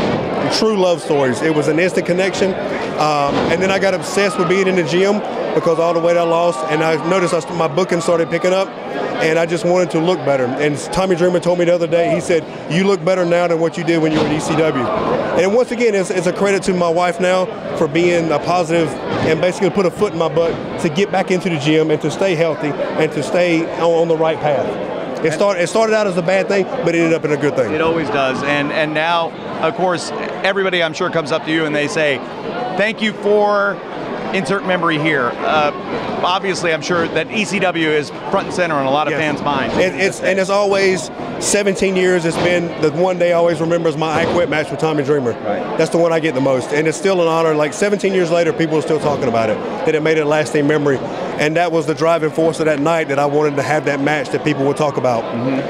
true love stories. It was an instant connection, and then I got obsessed with being in the gym because all the weight I lost, and I noticed my booking started picking up, and I just wanted to look better. And Tommy Dreamer told me the other day, he said, you look better now than what you did when you were at ECW. And once again, it's a credit to my wife now for being a positive and basically put a foot in my butt to get back into the gym and to stay healthy and to stay on the right path. It started out as a bad thing, but it ended up in a good thing. It always does. And now, of course, everybody I'm sure comes up to you and they say, thank you for insert memory here. Obviously, I'm sure that ECW is front and center on a lot of fans' minds. And it's always 17 years, it's been the one day I always remember is my I Quit match with Tommy Dreamer. Right. That's the one I get the most. And it's still an honor. Like 17 years later, people are still talking about it. That it made a lasting memory. And that was the driving force of that night, that I wanted to have that match that people would talk about.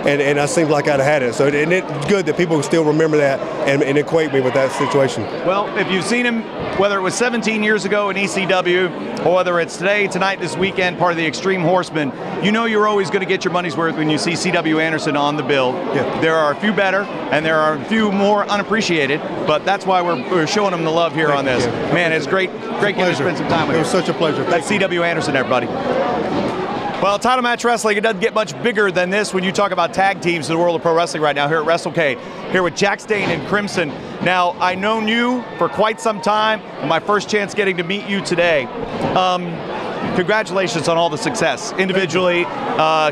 And it seemed like I'd had it. So it's good that people still remember that and equate me with that situation. Well, if you've seen him, whether it was 17 years ago in ECW, or whether it's today, tonight, this weekend, part of the Extreme Horsemen, you know you're always going to get your money's worth when you see C.W. Anderson on the bill. Yeah. There are a few better, and there are a few more unappreciated, but that's why we're showing them the love here on this. Man, it's great getting to spend some time with you. It was such a pleasure. That's C.W. Anderson, everybody. Well, title match wrestling, it doesn't get much bigger than this when you talk about tag teams in the world of pro wrestling right now here at Wrestlecade. Here with Jack Stane and Crimson. Now, I've known you for quite some time, and my first chance getting to meet you today. Congratulations on all the success, individually,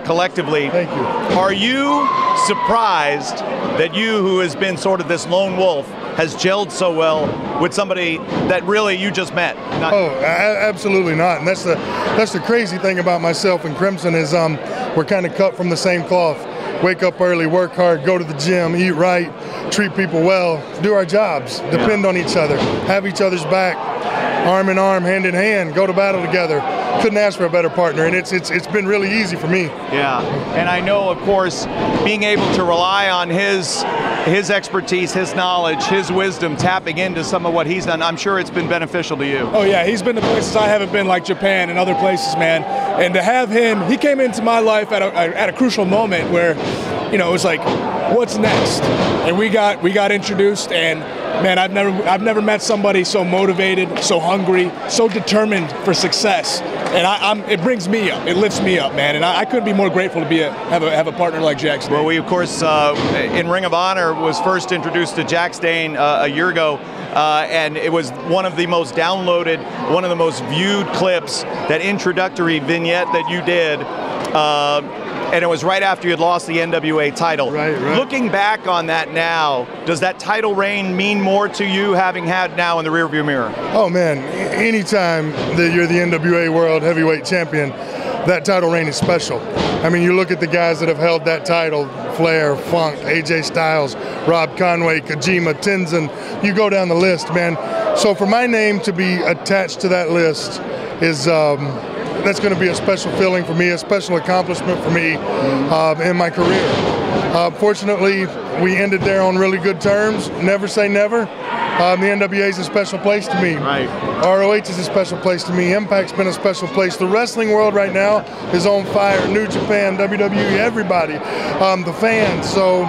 collectively. Thank you. Are you surprised that you, who has been sort of this lone wolf, has gelled so well with somebody that really you just met? Absolutely not. And that's the crazy thing about myself and Crimson is we're kind of cut from the same cloth. Wake up early, work hard, go to the gym, eat right, treat people well, do our jobs, depend on each other, have each other's back, arm in arm, hand in hand, go to battle together. Couldn't ask for a better partner, and it's been really easy for me. Yeah, and I know, of course, being able to rely on his expertise, his knowledge, his wisdom, tapping into some of what he's done, I'm sure it's been beneficial to you. Oh yeah, he's been to places I haven't been, like Japan and other places, man. And to have him, he came into my life at a crucial moment where, you know, it was like, what's next? And we got introduced, and man, I've never met somebody so motivated, so hungry, so determined for success. And it brings me up, it lifts me up, man. And I couldn't be more grateful to have a partner like Jack Stane. Well, we of course in Ring of Honor was first introduced to Jack Stane a year ago, and it was one of the most downloaded, one of the most viewed clips, that introductory vignette that you did. And it was right after you had lost the NWA title. Right. Looking back on that now, does that title reign mean more to you, having had now in the rearview mirror? Oh man, anytime that you're the NWA World Heavyweight Champion, that title reign is special. I mean, you look at the guys that have held that title: Flair, Funk, AJ Styles, Rob Conway, Kojima, Tenzin. You go down the list, man. So for my name to be attached to that list is that's going to be a special feeling for me, a special accomplishment for me in my career. Fortunately, we ended there on really good terms. Never say never. The NWA is a special place to me. Right. ROH is a special place to me. Impact's been a special place. The wrestling world right now is on fire. New Japan, WWE, everybody, the fans. So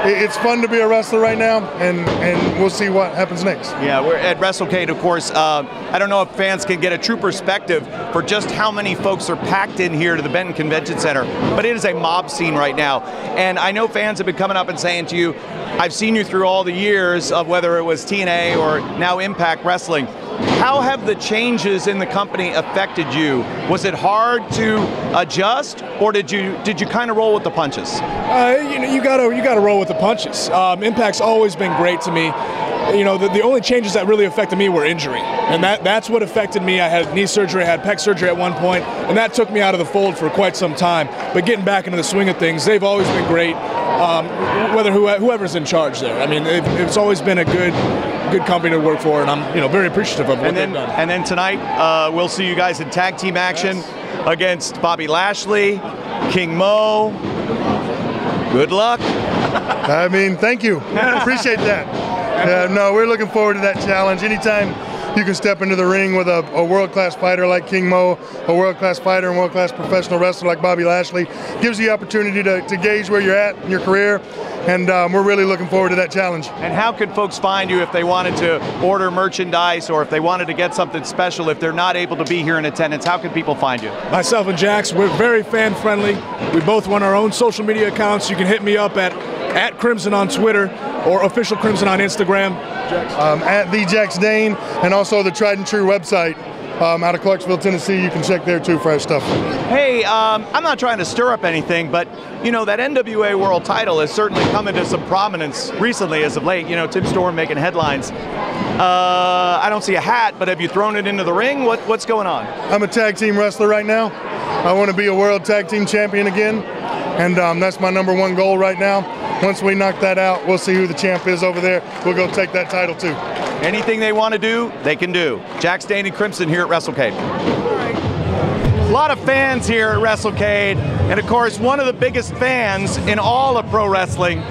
it's fun to be a wrestler right now, and we'll see what happens next. Yeah, we're at Wrestlecade, of course. I don't know if fans can get a true perspective for just how many folks are packed in here to the Benton Convention Center, but it is a mob scene right now. And I know fans have been coming up and saying to you, I've seen you through all the years of whether it was TNA or now Impact Wrestling. How have the changes in the company affected you? Was it hard to adjust, or did you kind of roll with the punches? You gotta roll with the punches. Impact's always been great to me. You know, the only changes that really affected me were injury, and that's what affected me. I had knee surgery, I had pec surgery at one point, and that took me out of the fold for quite some time. But getting back into the swing of things, they've always been great. Whoever's in charge there. I mean, it's always been a good company to work for, and I'm very appreciative of what they've done. And then tonight, we'll see you guys in tag team action against Bobby Lashley, King Mo. Good luck. I mean, thank you. Appreciate that. No, we're looking forward to that challenge. Anytime you can step into the ring with a world-class fighter like King Mo, a world-class fighter and world-class professional wrestler like Bobby Lashley, gives you the opportunity to gauge where you're at in your career, and we're really looking forward to that challenge. And how can folks find you if they wanted to order merchandise, or if they wanted to get something special, if they're not able to be here in attendance? How can people find you? Myself and Jax, we're very fan-friendly. We both run our own social media accounts. You can hit me up at Crimson on Twitter, or Official Crimson on Instagram. At the Jack Stane, and also the Tried and True website out of Clarksville, Tennessee. You can check there too for our stuff. Hey, I'm not trying to stir up anything, but that NWA World title has certainly come into some prominence recently as of late. Tim Storm making headlines. I don't see a hat, but have you thrown it into the ring? What's going on? I'm a tag team wrestler right now. I want to be a world tag team champion again. and that's my #1 goal right now. Once we knock that out, we'll see who the champ is over there. We'll go take that title too. Anything they want to do, they can do. Jack Stain and Crimson here at Wrestlecade. A lot of fans here at Wrestlecade, and of course, one of the biggest fans in all of pro wrestling.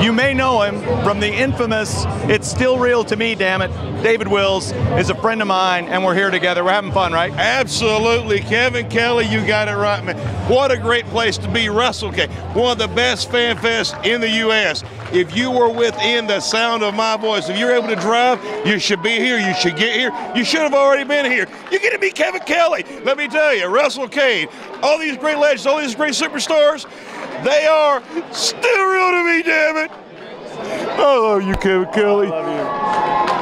You may know him from the infamous It's Still Real to Me, damn it. David Wills is a friend of mine, and we're here together. We're having fun, right? Absolutely. Kevin Kelly, you got it right, man. What a great place to be, Wrestlecade. One of the best fan fests in the U.S. If you were within the sound of my voice, if you're able to drive, you should be here. You should get here. You should have already been here. You get to meet Kevin Kelly. Let me tell you, Wrestlecade, all these great legends, all these great superstars, they are still real to me, damn it. I love you, Kevin Kelly. I love you.